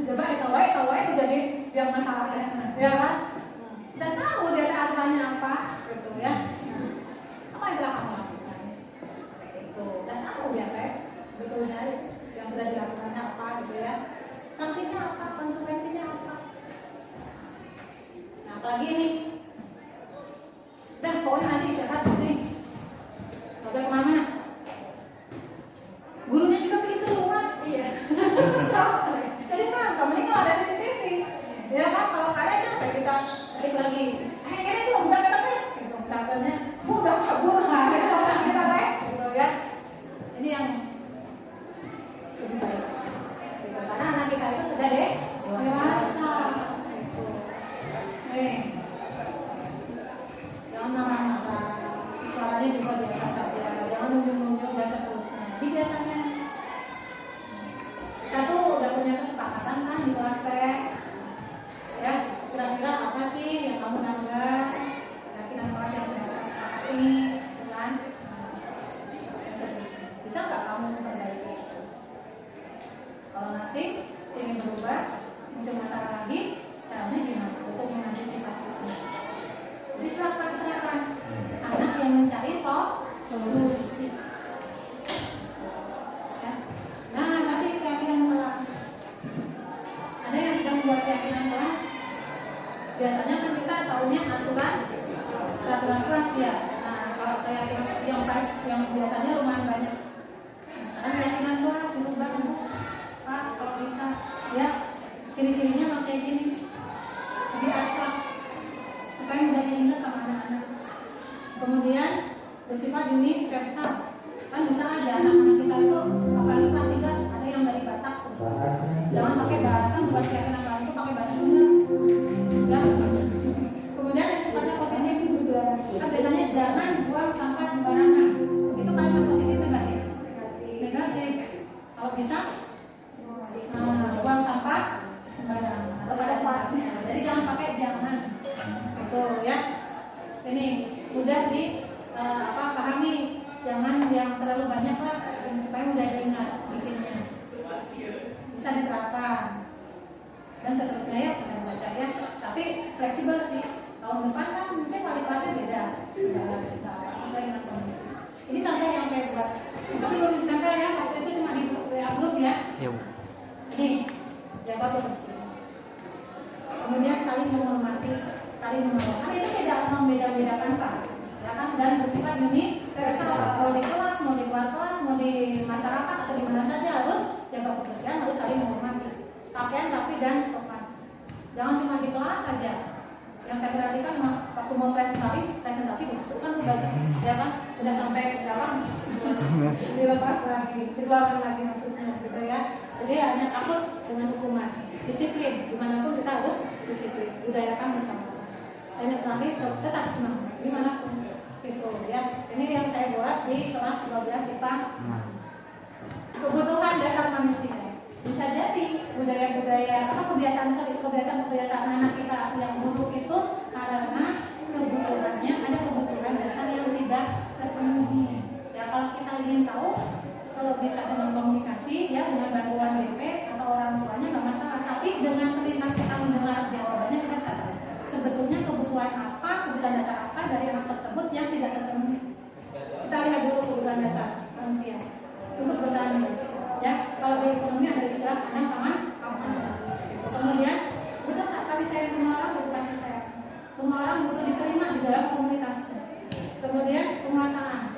Coba itu itu jadi yang masalahnya, ya kan? Dan tahu dia aturannya apa, gitu ya. Apa yang telah kamu lakukan? Itu dan tahu dia kayak sebetulnya yang sudah dilakukannya apa gitu ya, sanksinya apa, konsekuensinya apa. Nah apalagi ini dan pokoknya nanti kita satu sih nggak boleh kemana-mana, gurunya juga begitu luar. Iya. Jadi kan kamu ini kalau ada CCTV ya kan, kalau ada capek kita balik lagi akhirnya itu udah kata gitu misalnya udah kabur lah gitu kan kita gitu ya. Ini yang lebih baik gitu. Karena anak kita itu sudah dewasa gitu. Jangan marah-marah, suaranya juga biasa saja, jangan nunjuk-nunjuk dan seterusnya. Jadi biasanya kita tuh udah punya kesepakatan kan di kelas teh, ya kira-kira apa sih yang kamu nambah, kira-kira kelas yang sudah kita sepakati, kan? Bisa nggak kamu memperbaiki itu? Kalau nanti ingin berubah, muncul masalah lagi, caranya gimana? Untuk mengantisipasi itu. Jadi silakan anak yang mencari solusi. Ya. Nah, nanti keyakinan kelas. Ada yang sedang membuat keyakinan kelas. Biasanya kan kita tahunya aturan peraturan kelas ya. Nah, kalau kayak yang biasanya lumayan banyak. Nah, sekarang keyakinan kelas dirubah Bu. Pak, kalau bisa ya ciri-cirinya nggak kayak gini. Lebih abstrak supaya mudah diingat sama anak-anak. Kemudian bersifat universal. Kan bisa aja anak-anak kita itu apalagi kelas 3 ada yang dari Batak tuh. Jangan pakai bahasa buat keyakinan kelas itu pakai bahasa Sunda. Ya. Kemudian yang sifatnya positif juga. Kan biasanya jangan buang sampah sembarangan. Itu kalimat positif negatif? Negatif. Kalau bisa buang sampah sembarangan atau pada tempatnya. Jadi jangan pakai jangan. Itu ya. Ini mudah di pahami. Jangan yang terlalu banyak lah supaya mudah diingat bikinnya. Bisa diterapkan. Dan seterusnya ya bisa dibaca ya. Tapi fleksibel sih. Tahun depan kan mungkin wali kelasnya beda. Sesuai dengan kondisi. Ini contoh yang saya buat. Itu belum ditempel ya. Waktu itu cuma di WA grup ya. Iya Bu. Ini jaga bersih. Kemudian saling menghormati, saling menolong. Ini tidak membeda-bedakan kelas, ya kan? Dan bersifat universal. Mau di kelas, mau di luar kelas, mau di masyarakat atau di mana saja harus jaga kebersihan, harus saling menghormati. Pakaian rapi dan sopan. Jangan cuma di kelas saja. Yang saya perhatikan waktu mau presentasi dimasukkan tuh baju, ya kan? Udah sampai dalam dilepas lagi, dikeluarkan lagi maksudnya, gitu ya. Jadi hanya takut dengan hukuman. Disiplin, dimanapun kita harus disiplin, budayakan bersama. Dan terakhir tetap semangat, dimanapun. Gitu ya. Ini yang saya buat di kelas 12 IPA. Kebutuhan dasar manusia. Bisa jadi budaya-budaya atau kebiasaan anak kita yang buruk itu karena kebutuhannya ada kebutuhan dasar yang tidak terpenuhi. Ya kalau kita ingin tahu bisa dengan komunikasi ya dengan bantuan DP atau orang tuanya nggak masalah. Tapi dengan selintas kita mendengar jawabannya kita sadar sebetulnya kebutuhan apa, kebutuhan dasar apa dari anak tersebut yang tidak terpenuhi. Kita lihat dulu kebutuhan dasar manusia untuk bertahan hidup. Ya, kalau di ekonomi ada istilah sandang pangan. Kemudian butuh kasih sayang, semua orang butuh kasih sayang. Semua orang butuh diterima di dalam komunitas. Kemudian penguasaan.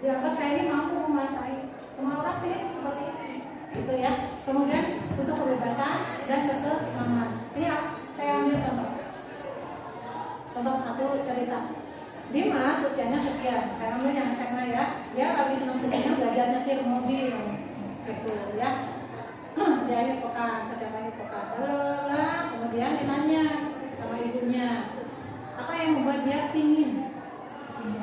Dianggap saya ini mampu menguasai. Semua orang pilih seperti itu. Gitu ya. Kemudian butuh kebebasan dan keselamatan. Ini saya ambil contoh. Contoh satu cerita. Dimas usianya sekian. Saya ambil yang SMA ya. Dia lagi senang-senangnya belajar nyetir mobil. Gitu ya. Di akhir pekan, setiap akhir pekan. Kemudian ditanya sama ibunya, apa yang membuat dia pingin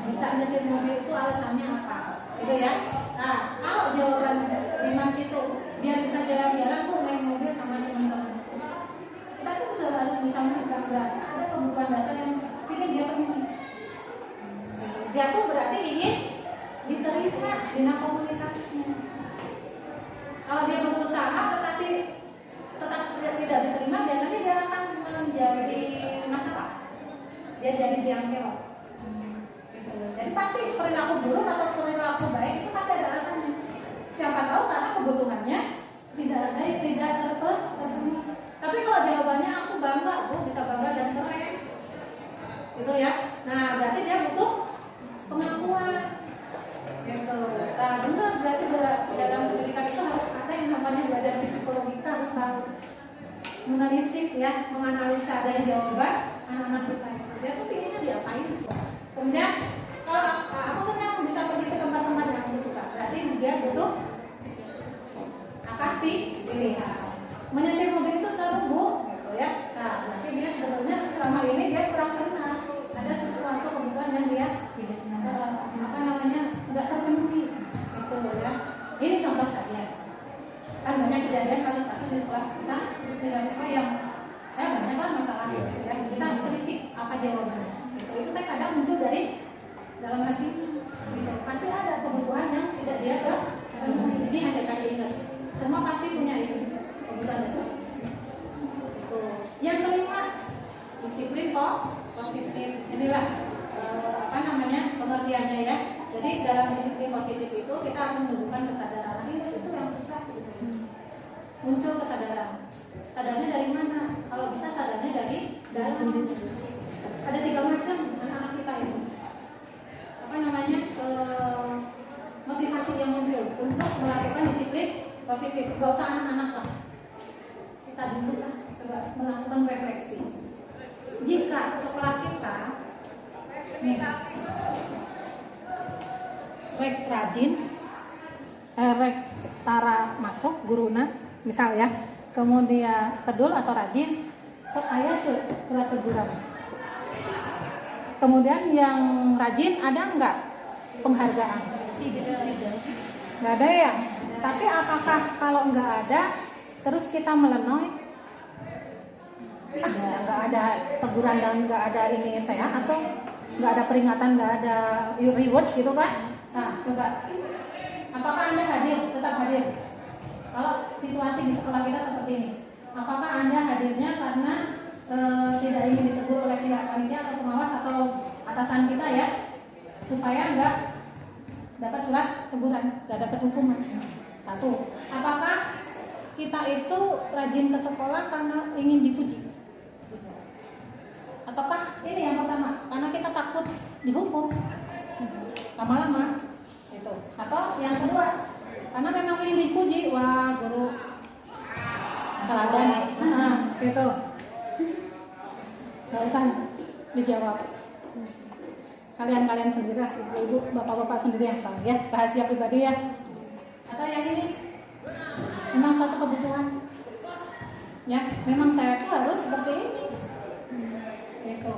bisa nyetir mobil itu alasannya apa? Gitu ya. Nah, kalau jawaban Dimas itu dia bisa jalan-jalan tuh naik mobil sama teman-teman. Kita tuh harus bisa menentukan berarti ada kebutuhan dasar yang ingin dia penuhi. Dia tuh berarti ingin diterima di komunitasnya. Kalau dia berusaha tetapi tetap tidak diterima, biasanya dia akan menjadi masalah. Dia jadi biang kerok. Jadi pasti perilaku buruk atau perilaku baik itu pasti ada alasannya. Siapa tahu karena kebutuhannya tidak terpenuhi. Tapi kalau jawabannya aku bangga, bisa bangga dan keren, gitu ya. Nah berarti dia butuh pengakuan. Gitu. Nah benar berarti dalam pendidikan itu harus ada yang namanya belajar psikologi. Kita harus tahu menelisik ya, menganalisa dari jawaban anak-anak kita. Dia tuh pinginnya diapain sih? Kemudian kalau aku senang bisa pergi ke tempat-tempat yang aku suka, berarti dia butuh aktif pilihan. Menyetir mobil itu seru Bu, gitu ya. Nah berarti dia sebenarnya selama ini dia kurang senang. Ada sesuatu kebutuhan yang dia tidak senang. Nggak terpenuhi, gitu ya. Ini contoh saja. Kan banyak kejadian kasus-kasus di sekolah kita, siswa-siswa yang banyak kan masalah, gitu ya. Kita harus telisik apa jawabannya. Gitu. Itu kadang muncul dari dalam hati. Gitu. Pasti ada kebutuhan yang tidak dia terpenuhi. Ini hanya kali ingat. Semua pasti punya itu kebutuhan itu. Gitu. Yang kelima, disiplin positif. Inilah pengertiannya ya. Jadi dalam disiplin positif itu kita harus menumbuhkan kesadaran. Itu yang susah sebetulnya. Muncul kesadaran. Sadarnya dari mana? Kalau bisa sadarnya dari dalam sendiri. Ada 3 macam anak-anak kita itu. Nih. Rek rajin, rek tara masuk guruna, misal ya, kemudian kedul atau rajin, sok aya tuh surat teguran. Kemudian yang rajin ada nggak penghargaan? Tidak. Nggak ada ya. Tapi apakah kalau nggak ada, terus kita melenoy? Nggak ada teguran dan nggak ada ini teh atau nggak ada peringatan, nggak ada reward gitu kan? Nah, coba, apakah Anda hadir, tetap hadir? Kalau situasi di sekolah kita seperti ini, apakah Anda hadirnya karena tidak ingin ditegur oleh pihak panitia atau pengawas atau atasan kita ya, supaya nggak dapat surat teguran, nggak dapat hukuman? Satu, apakah kita itu rajin ke sekolah karena ingin dipuji? Ataukah ini yang pertama, karena kita takut dihukum lama-lama gitu? Atau yang kedua, karena memang ingin dipuji, wah guru teladan, gitu. Gak usah dijawab. Kalian sendiri lah, ibu-ibu, bapak-bapak sendiri yang tahu ya, rahasia pribadi ya. Atau yang ini, memang suatu kebutuhan. Ya, memang saya tuh harus seperti ini. Gitu.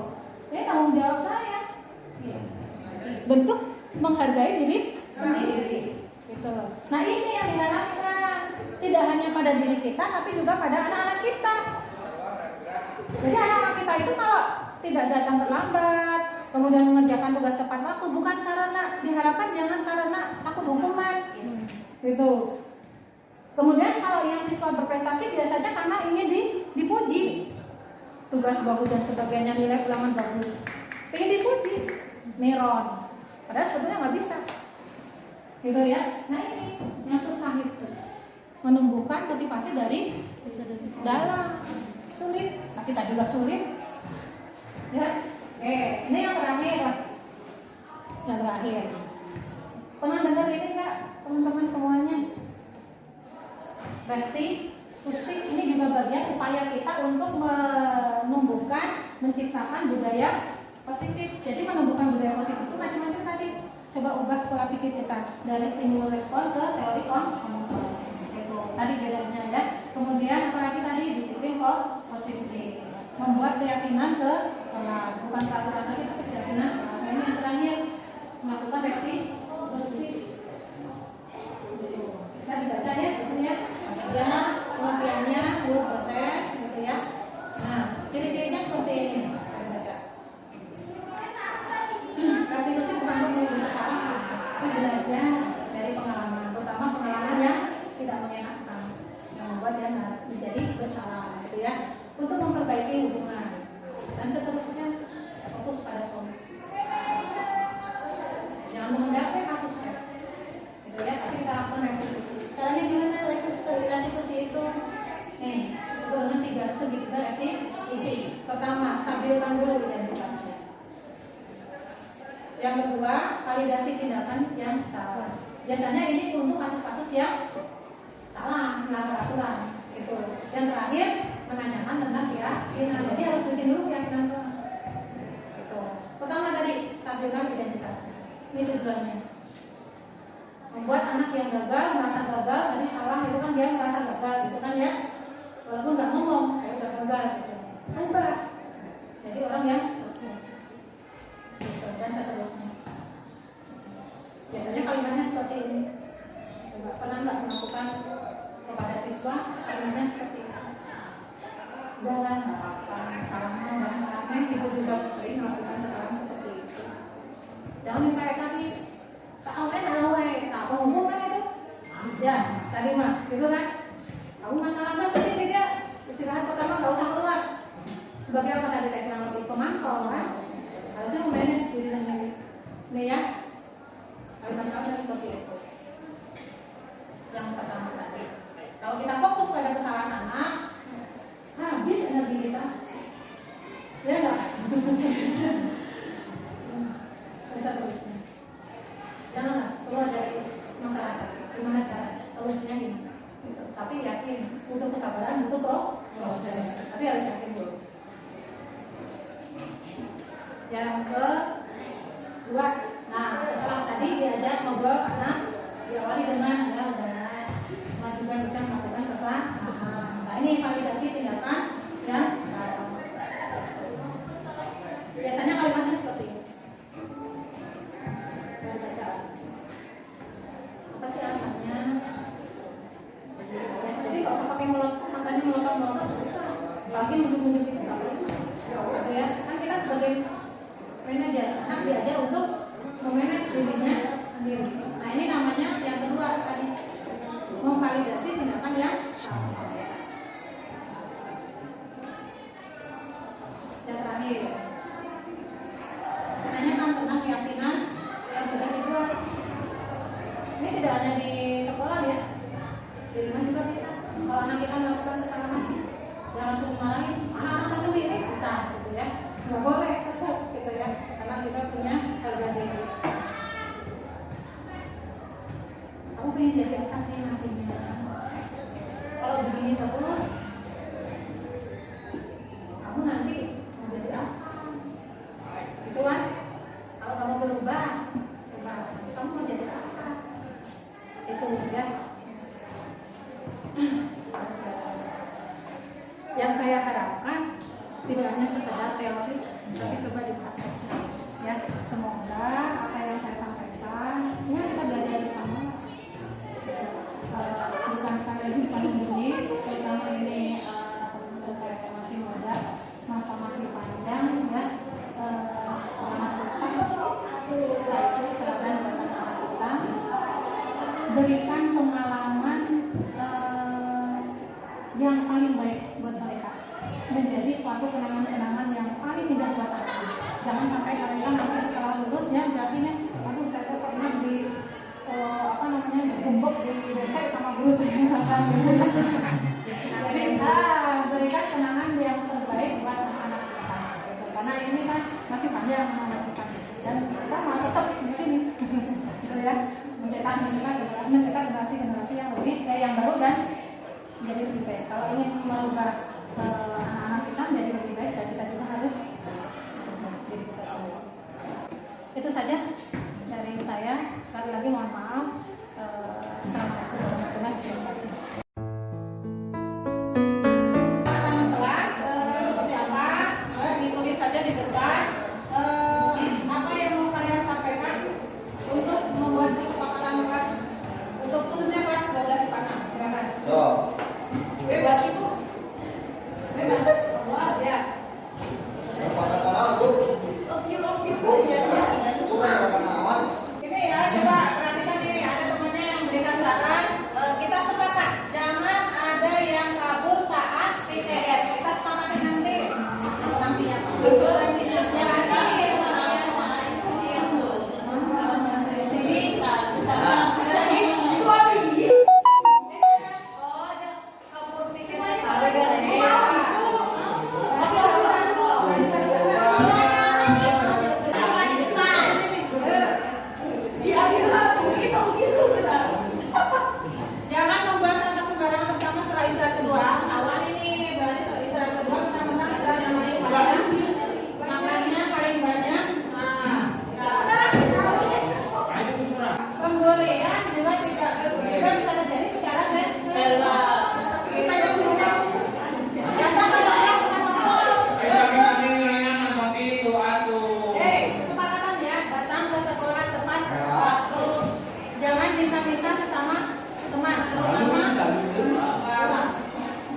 Ini tanggung jawab saya. Bentuk menghargai diri sendiri. Gitu. Nah ini yang diharapkan, tidak hanya pada diri kita, tapi juga pada anak-anak kita. Jadi anak-anak kita itu kalau tidak datang terlambat, kemudian mengerjakan tugas tepat waktu, bukan karena diharapkan, jangan karena takut hukuman, gitu. Kemudian kalau yang siswa berprestasi biasanya karena ingin dipuji, tugas bagus dan sebagainya, nilai ulangan bagus, ingin dipuji, niron, padahal sebetulnya nggak bisa, gitu ya. Nah ini yang susah itu, menumbuhkan motivasi dari dalam. Sulit, tapi tak juga sulit. Ya, ini yang terakhir. Yang terakhir. Pernah dengar ini nggak, teman-teman semuanya? Restitusi ini juga bagian upaya kita untuk menumbuhkan, menciptakan budaya positif. Jadi menumbuhkan budaya positif itu macam-macam tadi. Coba ubah pola pikir kita dari stimulus respon ke teori konflik. Itu tadi bedanya ya. Kemudian apalagi tadi disiplin positif, membuat keyakinan ke kelas, bukan peraturan lagi tapi keyakinan. Nah, ini yang terakhir, melakukan restitusi. Bisa dibaca ya, gitu ya. Ya, pengertiannya 10%, gitu ya. Nah, ciri-cirinya seperti ini. Saya baca. Restitusi bukan untuk menulis kesalahan, tapi belajar dari pengalaman, terutama pengalaman yang tidak mengenakan, yang membuat dia menjadi kesalahan, gitu ya. Untuk memperbaiki hubungan dan seterusnya, fokus pada solusi. Jangan mengendaki kasusnya, gitu ya. Tapi kita lakukan restitusi. Caranya gimana restitusi itu? Nih, disebut dengan 3 segitiga restitusi. Pertama, stabilkan dulu identitasnya. Yang kedua, validasi tindakan yang salah. Biasanya ini untuk kasus-kasus yang salah, melanggar aturan, gitu. Yang terakhir, menanyakan tentang keyakinan. Jadi harus bikin dulu keyakinan kelas. Gitu. Pertama tadi, stabilkan identitasnya. Ini tujuannya. Membuat anak yang gagal, merasa gagal, tadi salah, itu kan dia merasa gagal, gitu kan ya. Walaupun nggak ngomong, saya udah gagal, gitu. Ubah. Jadi orang yang sukses. Gitu. Dan seterusnya. Biasanya kalimatnya seperti ini. Coba, pernah nggak melakukan kepada siswa kalimatnya seperti ini? Udah nggak apa-apa, salahnya dan ibu juga sering melakukan kesalahan seperti itu. Jangan yang kayak tadi, salah, tak ngomong kan itu? Ya, tadi mah, gitu kan? Kamu masalah apa sih dia? Istirahat pertama nggak usah keluar. Sebagai apa tadi kurang lebih pemantau kan? Harusnya memanage diri sendiri. Nih ya, kalimat-kalimat seperti itu. Yang pertama tadi, kalau kita fokus pada kesalahan anak, habis energi kita, ya enggak? Bisa terusnya. 2. Nah, setelah tadi diajak ngobrol karena diawali dengan ya benar, semua juga bisa melakukan kesalahan. Nah, ini validasi tindakan yang salah. Biasanya kalimatnya seperti ini. Saya baca. Apa sih alasannya? Ya, jadi kalau usah pakai matanya melotot lagi mundur-mundur gitu. Gitu ya. Kan kita sebagai manajer, anak diajar untuk memanage dirinya sendiri. Nah, ini namanya yang kedua tadi, memvalidasi tindakan yang salah. Yang terakhir, menanyakan tentang keyakinan yang sudah dibuat. Ini tidak hanya di sekolah ya, di rumah juga bisa. Kalau anak kita melakukan kesalahan, jangan langsung dimarahin. Anak-anak saya sendiri bisa, gitu ya. Nggak boleh tetap, gitu ya. Karena kita punya harga diri. Kamu pengen jadi apa sih nantinya? Kalau begini terus, kamu nanti mau jadi apa? Gitu kan? Kalau kamu berubah, coba kamu mau jadi apa? Itu ya. Yang saya harapkan tidak hanya sekedar teori, tapi coba dipraktekkan. Ya, semoga apa yang saya sampaikan, ya kita belajar bersama. Bukan saya ini bukan membuli, terutama ini masih muda, masa masih panjang, ya. Berikan pengalaman yang paling baik buat mereka, menjadi suatu kenangan-kenangan yang paling indah buat mereka. Jangan sampai kalian nanti setelah lulus ya jadinya, aduh saya kok pernah di gembok di desa sama guru saya. Jadi berikan kenangan yang terbaik buat anak-anak kita, gitu. Karena ini kan masih panjang anak kita dan kita mau tetap di sini, gitu ya, mencetak generasi yang lebih yang baru dan menjadi lebih baik. Kalau ingin merubah anak-anak kita menjadi lebih baik, dan kita juga harus diri kita sendiri. Itu saja dari saya. Sekali lagi mohon maaf. Assalamualaikum warahmatullahi wabarakatuh. Kelas seperti apa? Ditulis saja di depan. Apa yang mau kalian sampaikan untuk membuat kesepakatan kelas untuk khususnya kelas 12 IPA 6? Silakan. Bebas Ibu. Bebas. Wah, ya. Ini ya, coba perhatikan nih, ada temannya yang berikan saran. Kita sepakat jangan ada yang kabur saat TTS. Kita sepakati nanti sanksinya. Sanksinya ada jangan membuang sampah sembarangan, terutama setelah istirahat kedua. Awal ini berarti setelah istirahat kedua mentang-mentang istirahat yang paling panjang, makannya paling banyak. Pembolehan juga tidak bisa terjadi secara verbal. Kita yang punya datang ke sekolah kesepakatan ya, datang ke sekolah tepat waktu. Jangan minta-minta sesama teman, terutama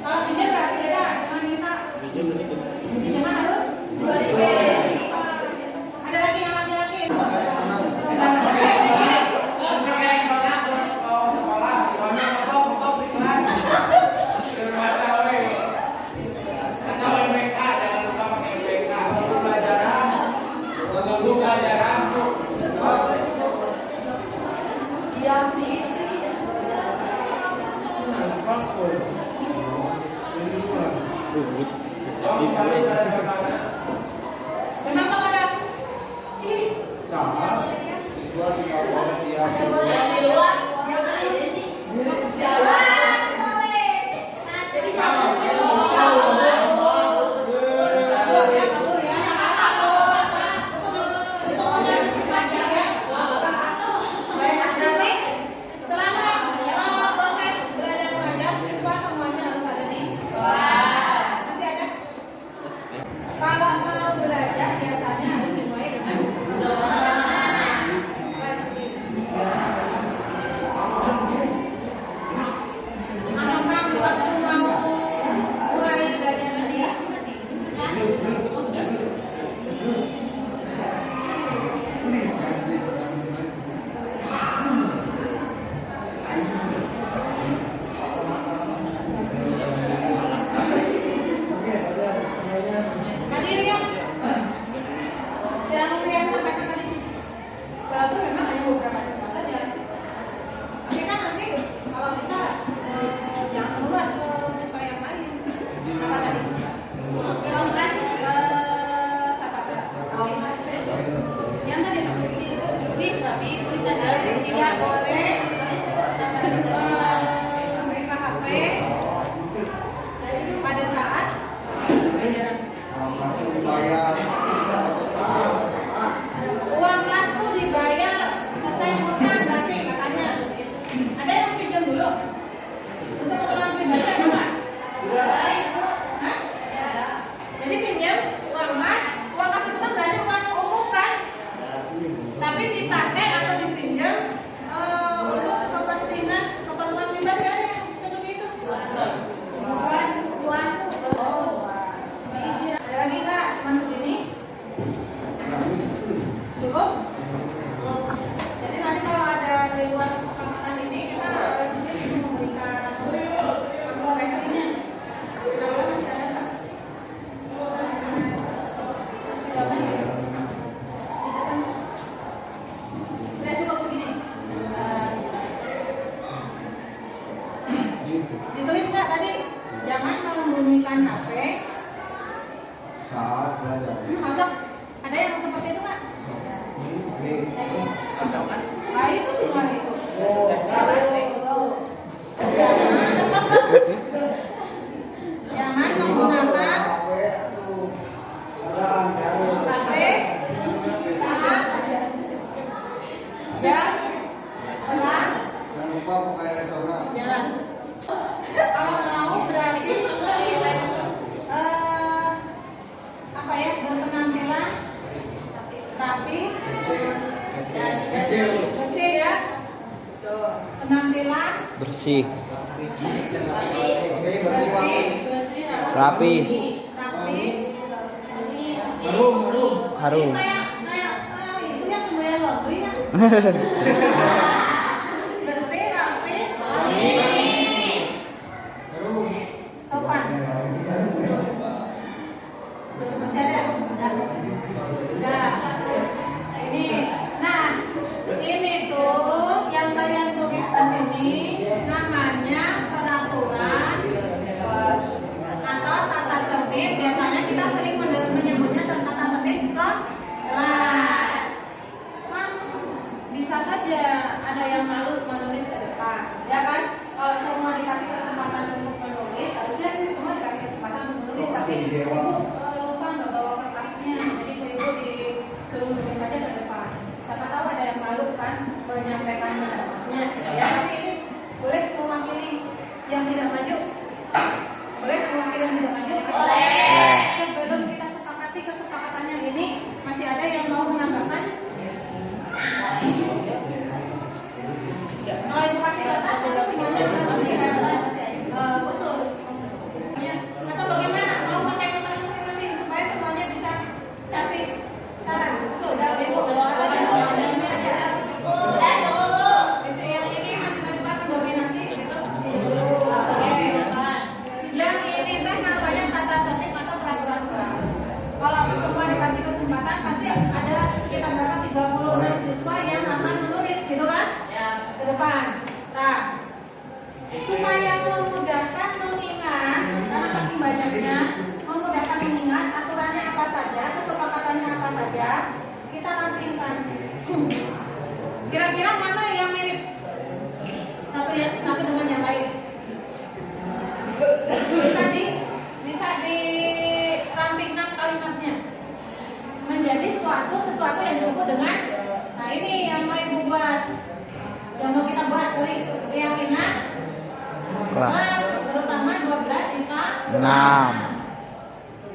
kalau pinjam berarti beda, jangan minta. Pinjaman harus 2.000. Ada lagi yang laki-laki? Memang sama ada? Siswa tidak boleh diam. Di luar, yang ada ini. Jadi kamu ya. ini dipakai atau dipinjam untuk kepentingan keperluan pribadi ada yang seperti itu? Ada lagi nggak masuk ini? Cukup? Jadi nanti kalau ada di luar kesepakatan ini kita sendiri memberikan konsekuensinya. Kalau masih ada nggak? Silakan. Sudah cukup segini. Ditulis nggak tadi? Jangan membunyikan HP. Masuk. Ada yang seperti itu nggak? Ah, itu cuma itu. Jangan menggunakan HP saat dan pelan jalan. Kalau mau berarti apa ya, berpenampilan rapi, bersih ya, penampilan bersih, bersih, rapi, harum. Kayak itu yang semuanya laundry kan? Bersih, rapi, sopan. Masih ada? Udah. Ini, nah, ini tuh yang kalian tulis di sini namanya peraturan atau tata tertib. Biasanya kita sering menyebutnya tata tertib kelas. Kan bisa saja ada yang malu menulis ke depan, ya kan? Kalau semua dikasih kesempatan untuk menulis, harusnya sih semua dikasih kesempatan untuk menulis, tapi ibu lupa nggak bawa kertasnya, jadi ibu disuruh menulis saja ke depan. Siapa tahu ada yang malu kan menyampaikan pendapatnya, ya. Tapi ini boleh mewakili yang tidak maju, boleh mewakili yang tidak maju. Boleh. Sebelum kita sepakati kesepakatannya ini, masih ada yang mau menambahkan? Kalau ibu kasih kertas, itu semuanya memberikan usul. Atau bagaimana? Mau pakai kertas masing-masing supaya semuanya bisa kasih saran, usul. Ibu, katanya semuanya ini aja. Yang ini maju-maju dominasi gitu. Yang ini teh namanya tata tertib atau peraturan kelas. Kalau semua dikasih kesempatan, pasti ada sekitar berapa 36 siswa yang akan menulis, gitu kan? Ke depan. Nah, supaya memudahkan mengingat, karena saking banyaknya, memudahkan mengingat aturannya apa saja, kesepakatannya apa saja, kita rampingkan. Kira-kira mana yang mirip satu dengan yang lain? Bisa dirampingkan kalimatnya menjadi sesuatu yang disebut dengan, nah ini yang mau ibu buat, yang mau kita buat keyakinan kelas, terutama 12 IPA 6.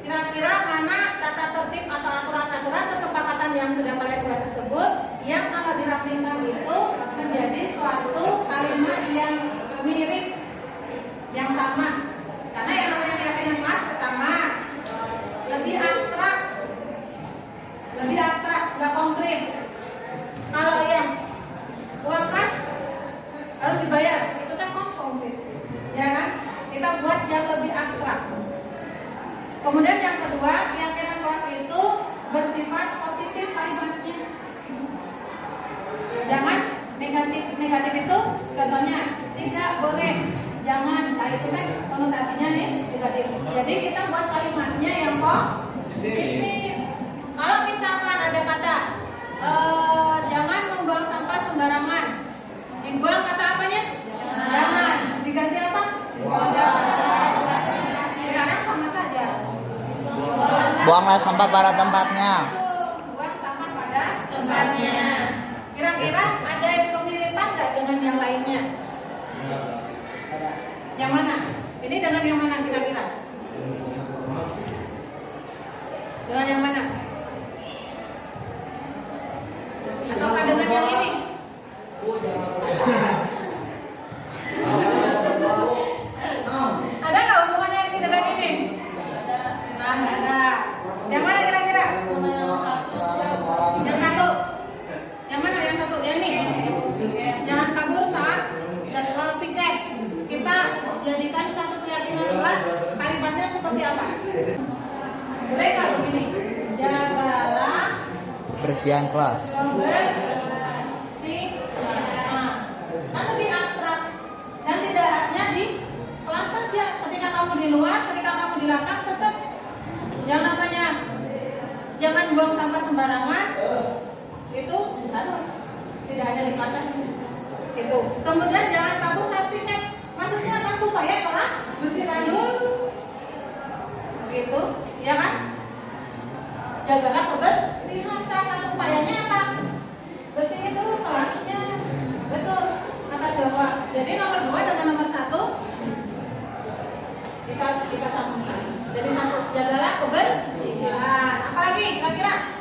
Kira-kira mana tata tertib atau aturan-aturan kesepakatan yang sudah kalian buat tersebut yang kalau dirampingkan itu menjadi suatu kalimat yang mirip, yang sama. Karena yang namanya keyakinan kelas pertama lebih abstrak, nggak konkret. Kalau yang uang kas harus dibayar, itu kan konkret, ya kan? Kita buat yang lebih abstrak. Kemudian yang kedua, keyakinan kelas itu bersifat positif kalimatnya. Jangan negatif itu, contohnya tidak boleh, jangan. Nah itu kan konotasinya nih negatif. Jadi kita buat kalimatnya yang positif. Kalau misalkan ada kata jangan membuang sampah sembarangan, dibuang kata apanya? Jangan. Diganti apa? Kira-kira sama saja. Buanglah sampah pada tempatnya. Buang sampah pada tempatnya. Kira-kira ada yang kemiripan nggak dengan yang lainnya? Yang mana? Ini dengan yang mana kira-kira? Dengan yang mana? Atau ada yang ini. Ada nggak hubungannya ini dengan ini? Nah, nggak ada. Yang mana kira-kira? Yang satu. Yang mana yang satu? Yang ini. Jangan kabur saat jadwal piket. Kita jadikan satu keyakinan kelas. Kalimatnya seperti apa? Boleh nggak begini? Jagalah Bersihan kelas. Kan lebih abstrak dan tidak hanya di kelas saja. Ketika kamu di luar, ketika kamu di belakang, tetap yang namanya jangan buang sampah sembarangan. Itu harus tidak hanya di kelas saja. Itu. Kemudian jangan kabur saat piket. Maksudnya apa? Supaya kelas bersihkan dulu. Gitu, ya kan? Jagalah kebersihan. Salah satu upayanya apa? Bersihin dulu kelasnya. Betul, kata siapa? Jadi nomor 2 dengan nomor 1 bisa kita sambungkan. Jadi satu, jagalah kebersihan. Apalagi kira-kira?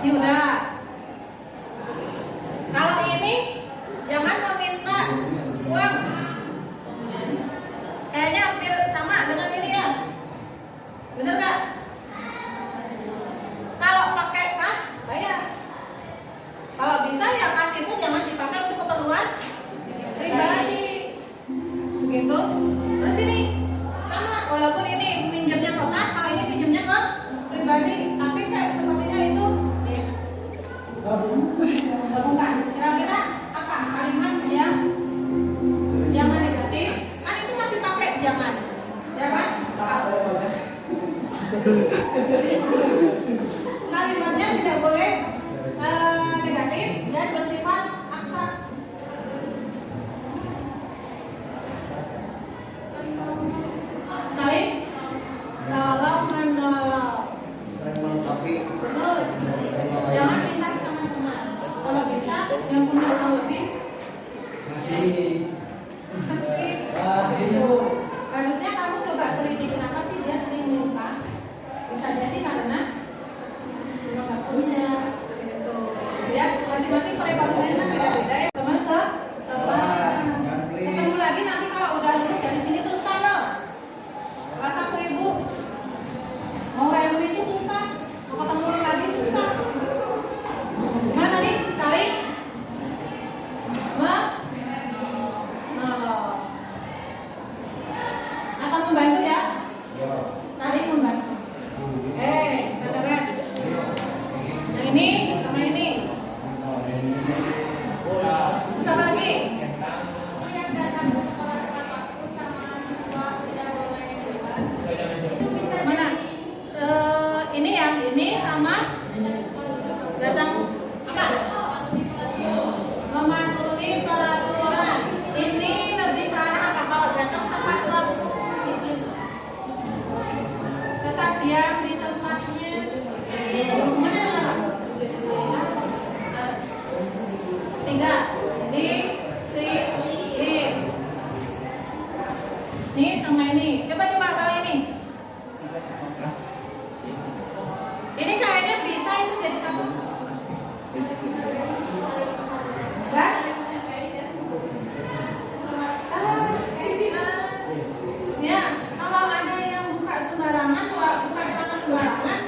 Ini udah. Kalau ini jangan meminta uang. Kayaknya hampir sama dengan ini ya. Bener nggak? Kalau pakai kas bayar. Kalau bisa ya kas itu jangan dipakai untuk keperluan pribadi. Begitu. Terus ini sama, walaupun ini pinjamnya ke kas, kalau ini pinjamnya ke pribadi, tapi kayak sepertinya itu bukan. Kira-kira apa kalimat yang jangan negatif? Kan itu masih pakai jangan, ya kan? Kalimatnya tidak boleh negatif dan bersifat abstrak. Saling tolong menolong. Betul. Jangan minta sama teman. Kalau bisa yang punya uang lebih kasih. Harusnya kamu coba selidiki kenapa sih dia sering lupa. Bisa jadi karena memang nggak punya. Gitu. Ya, masing-masing perevaluasinya kan beda-beda ya. Teman setelah ketemu lagi nanti kalau udah lulus dari sini susah loh. Rasa aku ibu mau relu ini susah, mau ketemu lagi susah. Gimana nih? Saling menolong. Akan membantu ya. Saling membantu. Kita coba. Yang ini sama ini. Terus apa lagi? Yang datang ke sekolah tempatku sama siswa tidak boleh bebas. Itu bisa mana? Ini ya, ini sama datang apa? Mematuhi peraturan. Ini lebih ke arah apa? Kalau datang tepat waktu. Tetap diam di tempatnya. Mana apa? 3 disiplin. Nih sama ini. Coba kalau ini. Ini kayaknya bisa itu jadi satu. Enggak? Ya, kalau ada yang buka sembarangan, buka sama sembarangan,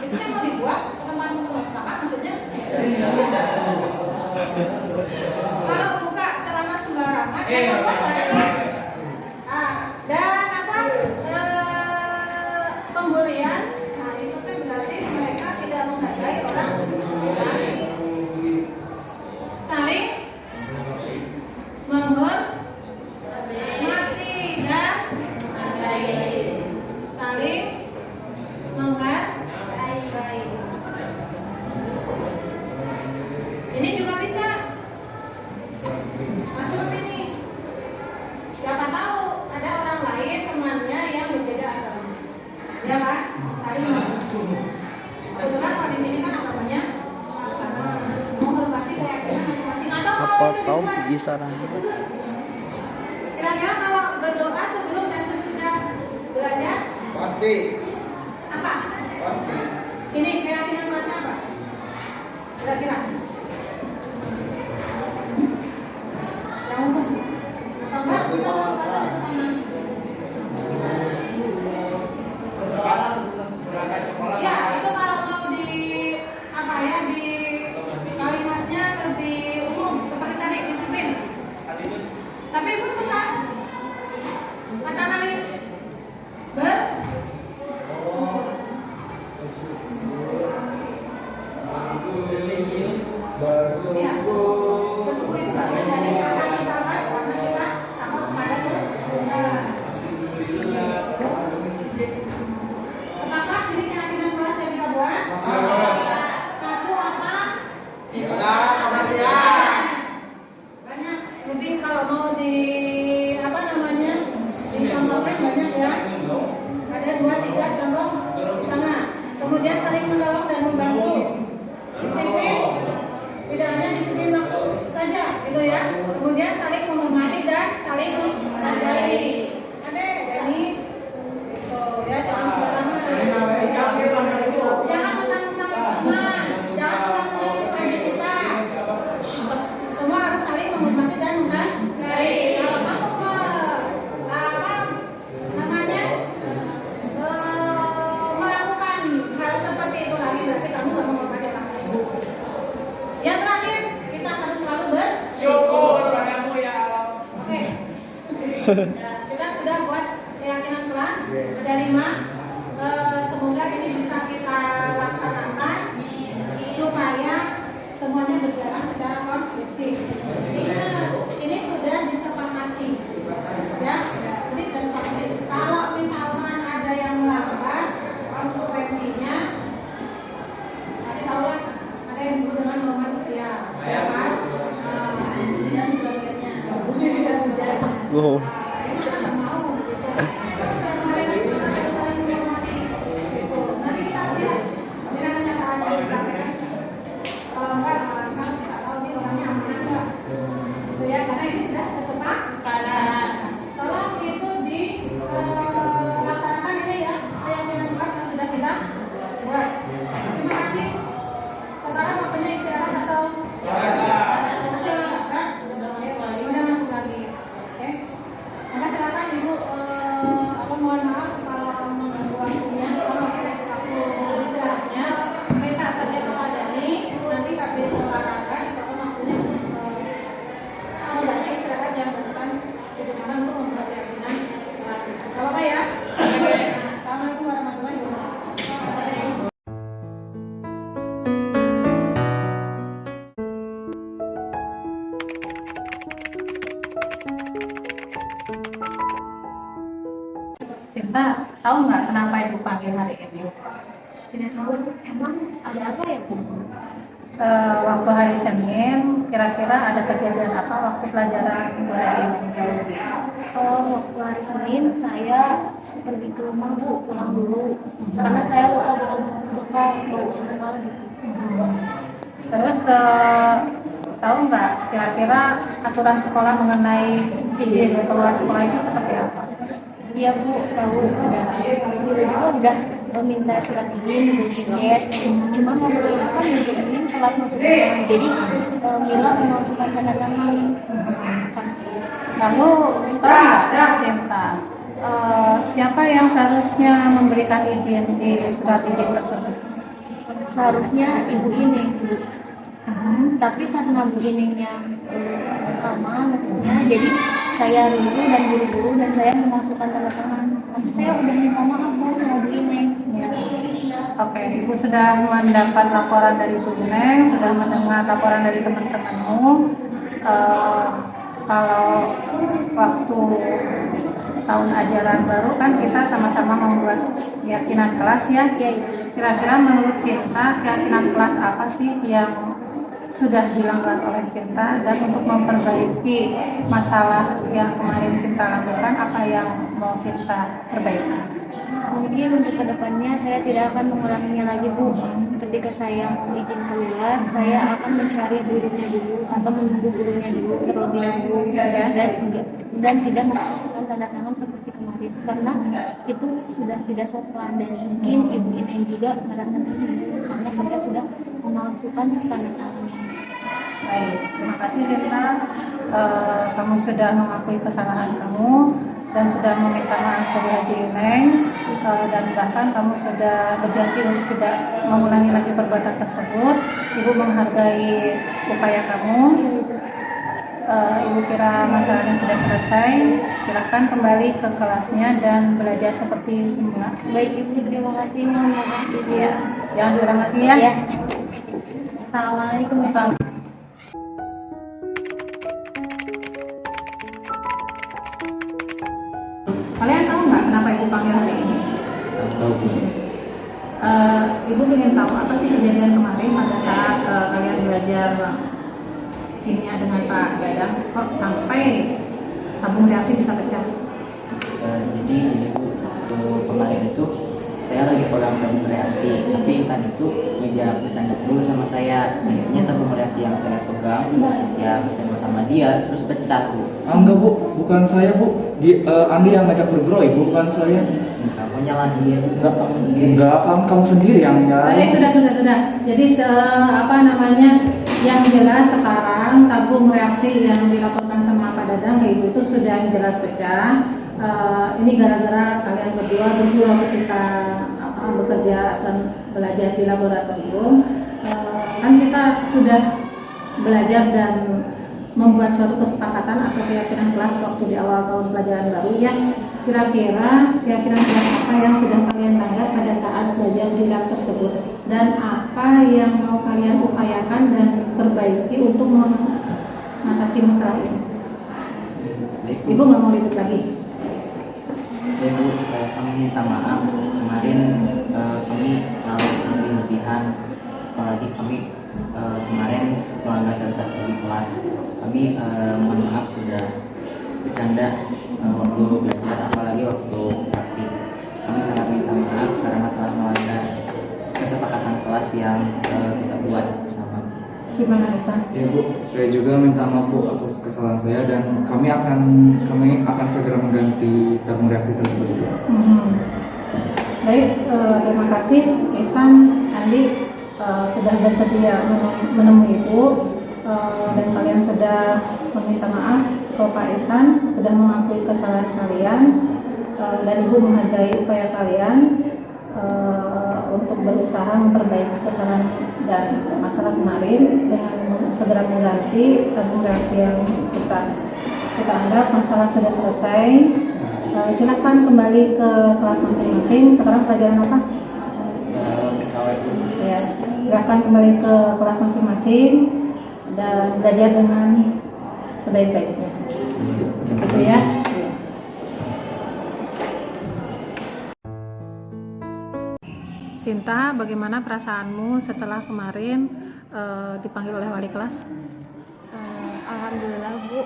itu kan mau dibuat ke tempat sembarangan maksudnya. Kalau buka celana sembarangan, dan apa? Pembelian. Nah, itu kan berarti mereka tidak menghargai orang lain. Saling menghormati dan saling menghargai. Ini juga bisa masuk ke sini. Siapa tahu ada orang lain temannya yang berbeda agama, ya kan? Saling kebetulan kalau di sini kan agamanya sama, menghormati keyakinan masing-masing. Atau kalau Apa tahu itu bisa khusus. Kira-kira kalau berdoa sebelum dan sesudah belajar Pasti. apa? Pasti. Ini keyakinan kelasnya apa? Kira-kira kemudian saling menolong dan membantu, disiplin, tidak hanya disiplin waktu saja, gitu ya. Kemudian saling menghormati dan saling menghargai. Ada jadi, gitu ya, jangan sembarangan. Jangan menang-menang teman, jangan menang-menang adik kita. Semua harus saling menghormati dan menghargai. Kalau kamu namanya melakukan hal seperti itu lagi, berarti kamu nggak menghormati orang lain. Yang terakhir, kita harus selalu bersyukur padamu ya Allah. Oke. Kita sudah buat keyakinan kelas, ada 5. Semoga ini bisa kita laksanakan supaya semuanya berjalan secara kondusif. Ini sudah disepakati, ya. Jadi sudah disepakati. Kalau misalkan ada yang melanggar, konsekuensinya kasih tahu lah. Ada yang disebut dengan norma sosial, ya kan? Dan sebagainya. Wow. Sinta, tahu nggak kenapa Ibu panggil hari ini? Tidak tahu, emang ada apa ya Bu? Waktu hari Senin, kira-kira ada kejadian apa waktu pelajaran budaya biologi? Waktu hari Senin saya pergi ke rumah Bu, pulang dulu karena saya lupa bawa bekal gitu. Terus tahu nggak kira-kira aturan sekolah mengenai izin keluar sekolah itu seperti apa? Iya Bu, tahu ada. Dulu juga udah minta surat izin, tiket. Cuma waktu itu kan untuk izin telat masuk sekolah. Jadi Mila memasukkan tanda tangan. Lalu tahu nggak Sinta, siapa yang seharusnya memberikan izin di surat izin tersebut? Seharusnya Ibu ini, Bu. Tapi karena Bu Iningnya lama maksudnya, jadi saya rusuh dan buru-buru dan saya memasukkan tanda tangan. Tapi saya udah minta maaf Bu sama Bu Ining. Oke, Ibu sudah mendapat laporan dari Bu Ineng, sudah mendengar laporan dari teman-temanmu. Kalau waktu tahun ajaran baru kan kita sama-sama membuat keyakinan kelas ya. Kira-kira menurut Sinta, keyakinan kelas apa sih yang sudah dilanggar oleh Sinta, dan untuk memperbaiki masalah yang kemarin Sinta lakukan, apa yang mau Sinta perbaiki? Mungkin untuk kedepannya saya tidak akan mengulanginya lagi Bu. Ketika saya mau izin keluar, saya akan mencari gurunya dulu atau menunggu gurunya dulu terlebih dahulu dan tidak memasukkan tanda tangan seperti kemarin karena itu sudah tidak sopan dan mungkin Ibu ini juga merasa tersinggung karena saya sudah memasukkan tanda tangannya. Baik, terima kasih Sinta. Kamu sudah mengakui kesalahan kamu dan sudah meminta maaf dari Haji Ineng, dan bahkan kamu sudah berjanji untuk tidak mengulangi lagi perbuatan tersebut. Ibu menghargai upaya kamu. Ibu kira masalahnya sudah selesai. Silakan kembali ke kelasnya dan belajar seperti semula. Baik Ibu, terima kasih. Mohon maaf Ibu. Ya, jangan diulang lagi ya. Ya. Assalamualaikum. Kalian tahu nggak kenapa Ibu panggil hari ini? Tahu. Ibu ingin tahu apa sih kejadian kemarin pada saat kalian belajar kimia dengan Pak Dadang, kok sampai tabung reaksi bisa pecah? Jadi ini Bu, waktu kemarin itu saya lagi pegang tabung reaksi, tapi saat itu meja bercanda dulu sama saya. Akhirnya tabung reaksi yang saya pegang ya bersama sama dia terus pecah Bu. Enggak Bu, bukan saya Bu. Andi yang ngajak bergroy, bukan saya. Kamu nyalahin, enggak kamu sendiri. Enggak, kamu sendiri yang nyalahin. Sudah. Jadi yang jelas sekarang tabung reaksi yang dilaporkan sama Pak Dadang ke Ibu itu sudah jelas pecah. Ini gara-gara kalian berdua ketika bekerja dan belajar di laboratorium. Kan kita sudah belajar dan membuat suatu kesepakatan atau keyakinan kelas waktu di awal tahun pelajaran baru yang kira-kira keyakinan kelas apa yang sudah kalian tanggap pada saat belajar di lab tersebut dan apa yang mau kalian upayakan dan perbaiki untuk mengatasi masalah ini. Ibu nggak mau ribut lagi. Ibu, kami minta maaf kemarin kami terlalu berlebihan, apalagi kami kemarin melanggar tertib di kelas. Kami mohon maaf sudah bercanda waktu belajar, apalagi waktu praktik. Kami sangat minta maaf karena telah melanggar kesepakatan kelas yang kita buat bersama. Gimana Isan? Ya Bu, saya juga minta maaf Bu atas kesalahan saya dan kami akan segera mengganti tabung reaksi tersebut Bu. Baik, terima kasih Isan, Andi sudah bersedia menemui Ibu dan kalian sudah meminta maaf ke Pak Isan, sudah mengakui kesalahan kalian dan Ibu menghargai upaya kalian untuk berusaha memperbaiki kesalahan dan masalah kemarin dengan segera mengganti tabung reaksi yang rusak. Kita anggap masalah sudah selesai. Silakan kembali ke kelas masing-masing. Sekarang pelajaran apa? Ya, silakan kembali ke kelas masing-masing dan belajar dengan sebaik-baiknya. Gitu ya. Sinta, bagaimana perasaanmu setelah kemarin dipanggil oleh wali kelas? Alhamdulillah Bu,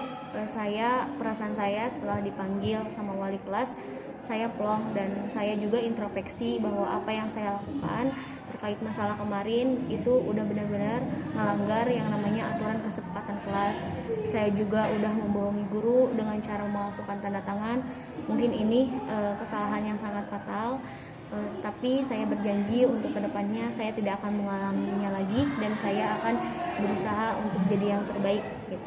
perasaan saya setelah dipanggil sama wali kelas, saya plong dan saya juga introspeksi bahwa apa yang saya lakukan terkait masalah kemarin itu udah benar-benar melanggar yang namanya aturan kesepakatan kelas. Saya juga udah membohongi guru dengan cara memasukkan tanda tangan. Mungkin ini kesalahan yang sangat fatal. Tapi saya berjanji untuk kedepannya saya tidak akan mengalaminya lagi dan saya akan berusaha untuk jadi yang terbaik gitu.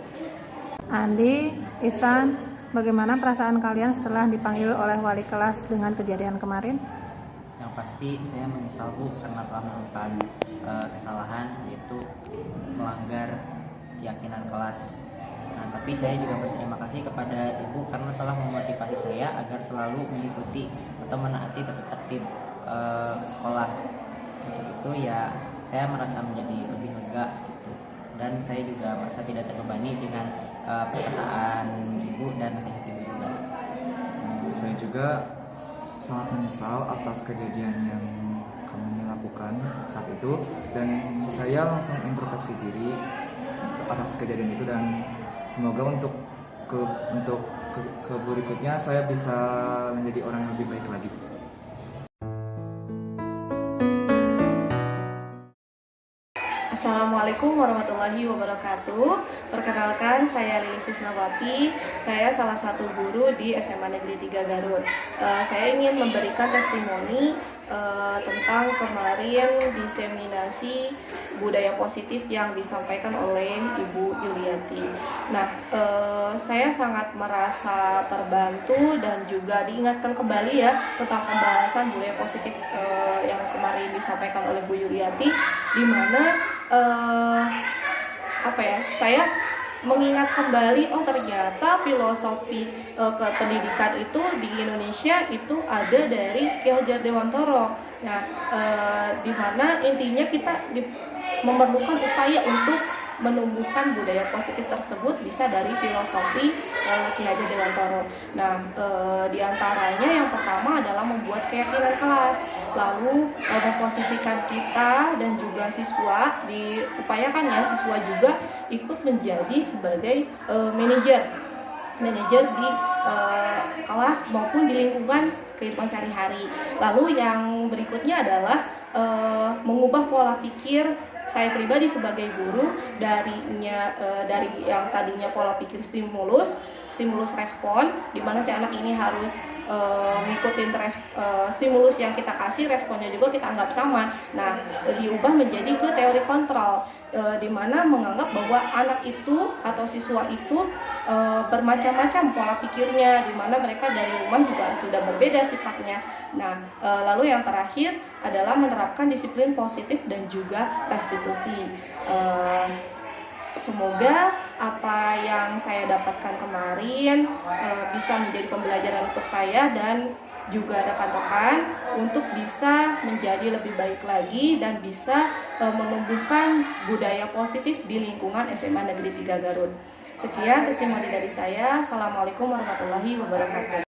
Andi, Isan, bagaimana perasaan kalian setelah dipanggil oleh wali kelas dengan kejadian kemarin? Yang pasti saya menyesal Bu karena telah melakukan kesalahan, yaitu melanggar keyakinan kelas. Nah, tapi saya juga berterima kasih kepada Ibu karena telah memotivasi saya agar selalu mengikuti atau menaati tertib sekolah. Untuk itu ya saya merasa menjadi lebih lega gitu, dan saya juga merasa tidak terbebani dengan perkataan Ibu dan nasihat Ibu juga. Saya juga sangat menyesal atas kejadian yang kami lakukan saat itu dan saya langsung introspeksi diri atas kejadian itu dan semoga untuk berikutnya saya bisa menjadi orang yang lebih baik lagi. Assalamualaikum warahmatullahi wabarakatuh. Perkenalkan, saya Lili Sisnawati. Saya salah satu guru di SMA Negeri 3 Garut. Saya ingin memberikan testimoni tentang kemarin diseminasi budaya positif yang disampaikan oleh Ibu Yuliati. Nah, saya sangat merasa terbantu dan juga diingatkan kembali ya tentang pembahasan budaya positif yang kemarin disampaikan oleh Bu Yuliati, di mana saya mengingat kembali, oh ternyata filosofi kependidikan itu di Indonesia itu ada dari Ki Hajar Dewantara. Nah, di mana intinya kita memerlukan upaya untuk menumbuhkan budaya positif tersebut bisa dari filosofi Ki Hajar Dewantara. Nah, di antaranya yang pertama adalah membuat keyakinan kelas, lalu memposisikan kita dan juga siswa, diupayakan ya siswa juga ikut menjadi sebagai manajer di kelas maupun di lingkungan kehidupan sehari-hari. Lalu yang berikutnya adalah mengubah pola pikir saya pribadi sebagai guru dari yang tadinya pola pikir stimulus respon, di mana si anak ini harus ngikutin stimulus yang kita kasih, responnya juga kita anggap sama. Nah, diubah menjadi ke teori kontrol, di mana menganggap bahwa anak itu atau siswa itu bermacam-macam pola pikirnya, di mana mereka dari rumah juga sudah berbeda sifatnya. Nah, lalu yang terakhir adalah menerapkan disiplin positif dan juga restitusi. Semoga apa yang saya dapatkan kemarin bisa menjadi pembelajaran untuk saya dan juga rekan-rekan untuk bisa menjadi lebih baik lagi dan bisa menumbuhkan budaya positif di lingkungan SMA Negeri 3 Garut. Sekian testimoni dari saya. Assalamualaikum warahmatullahi wabarakatuh.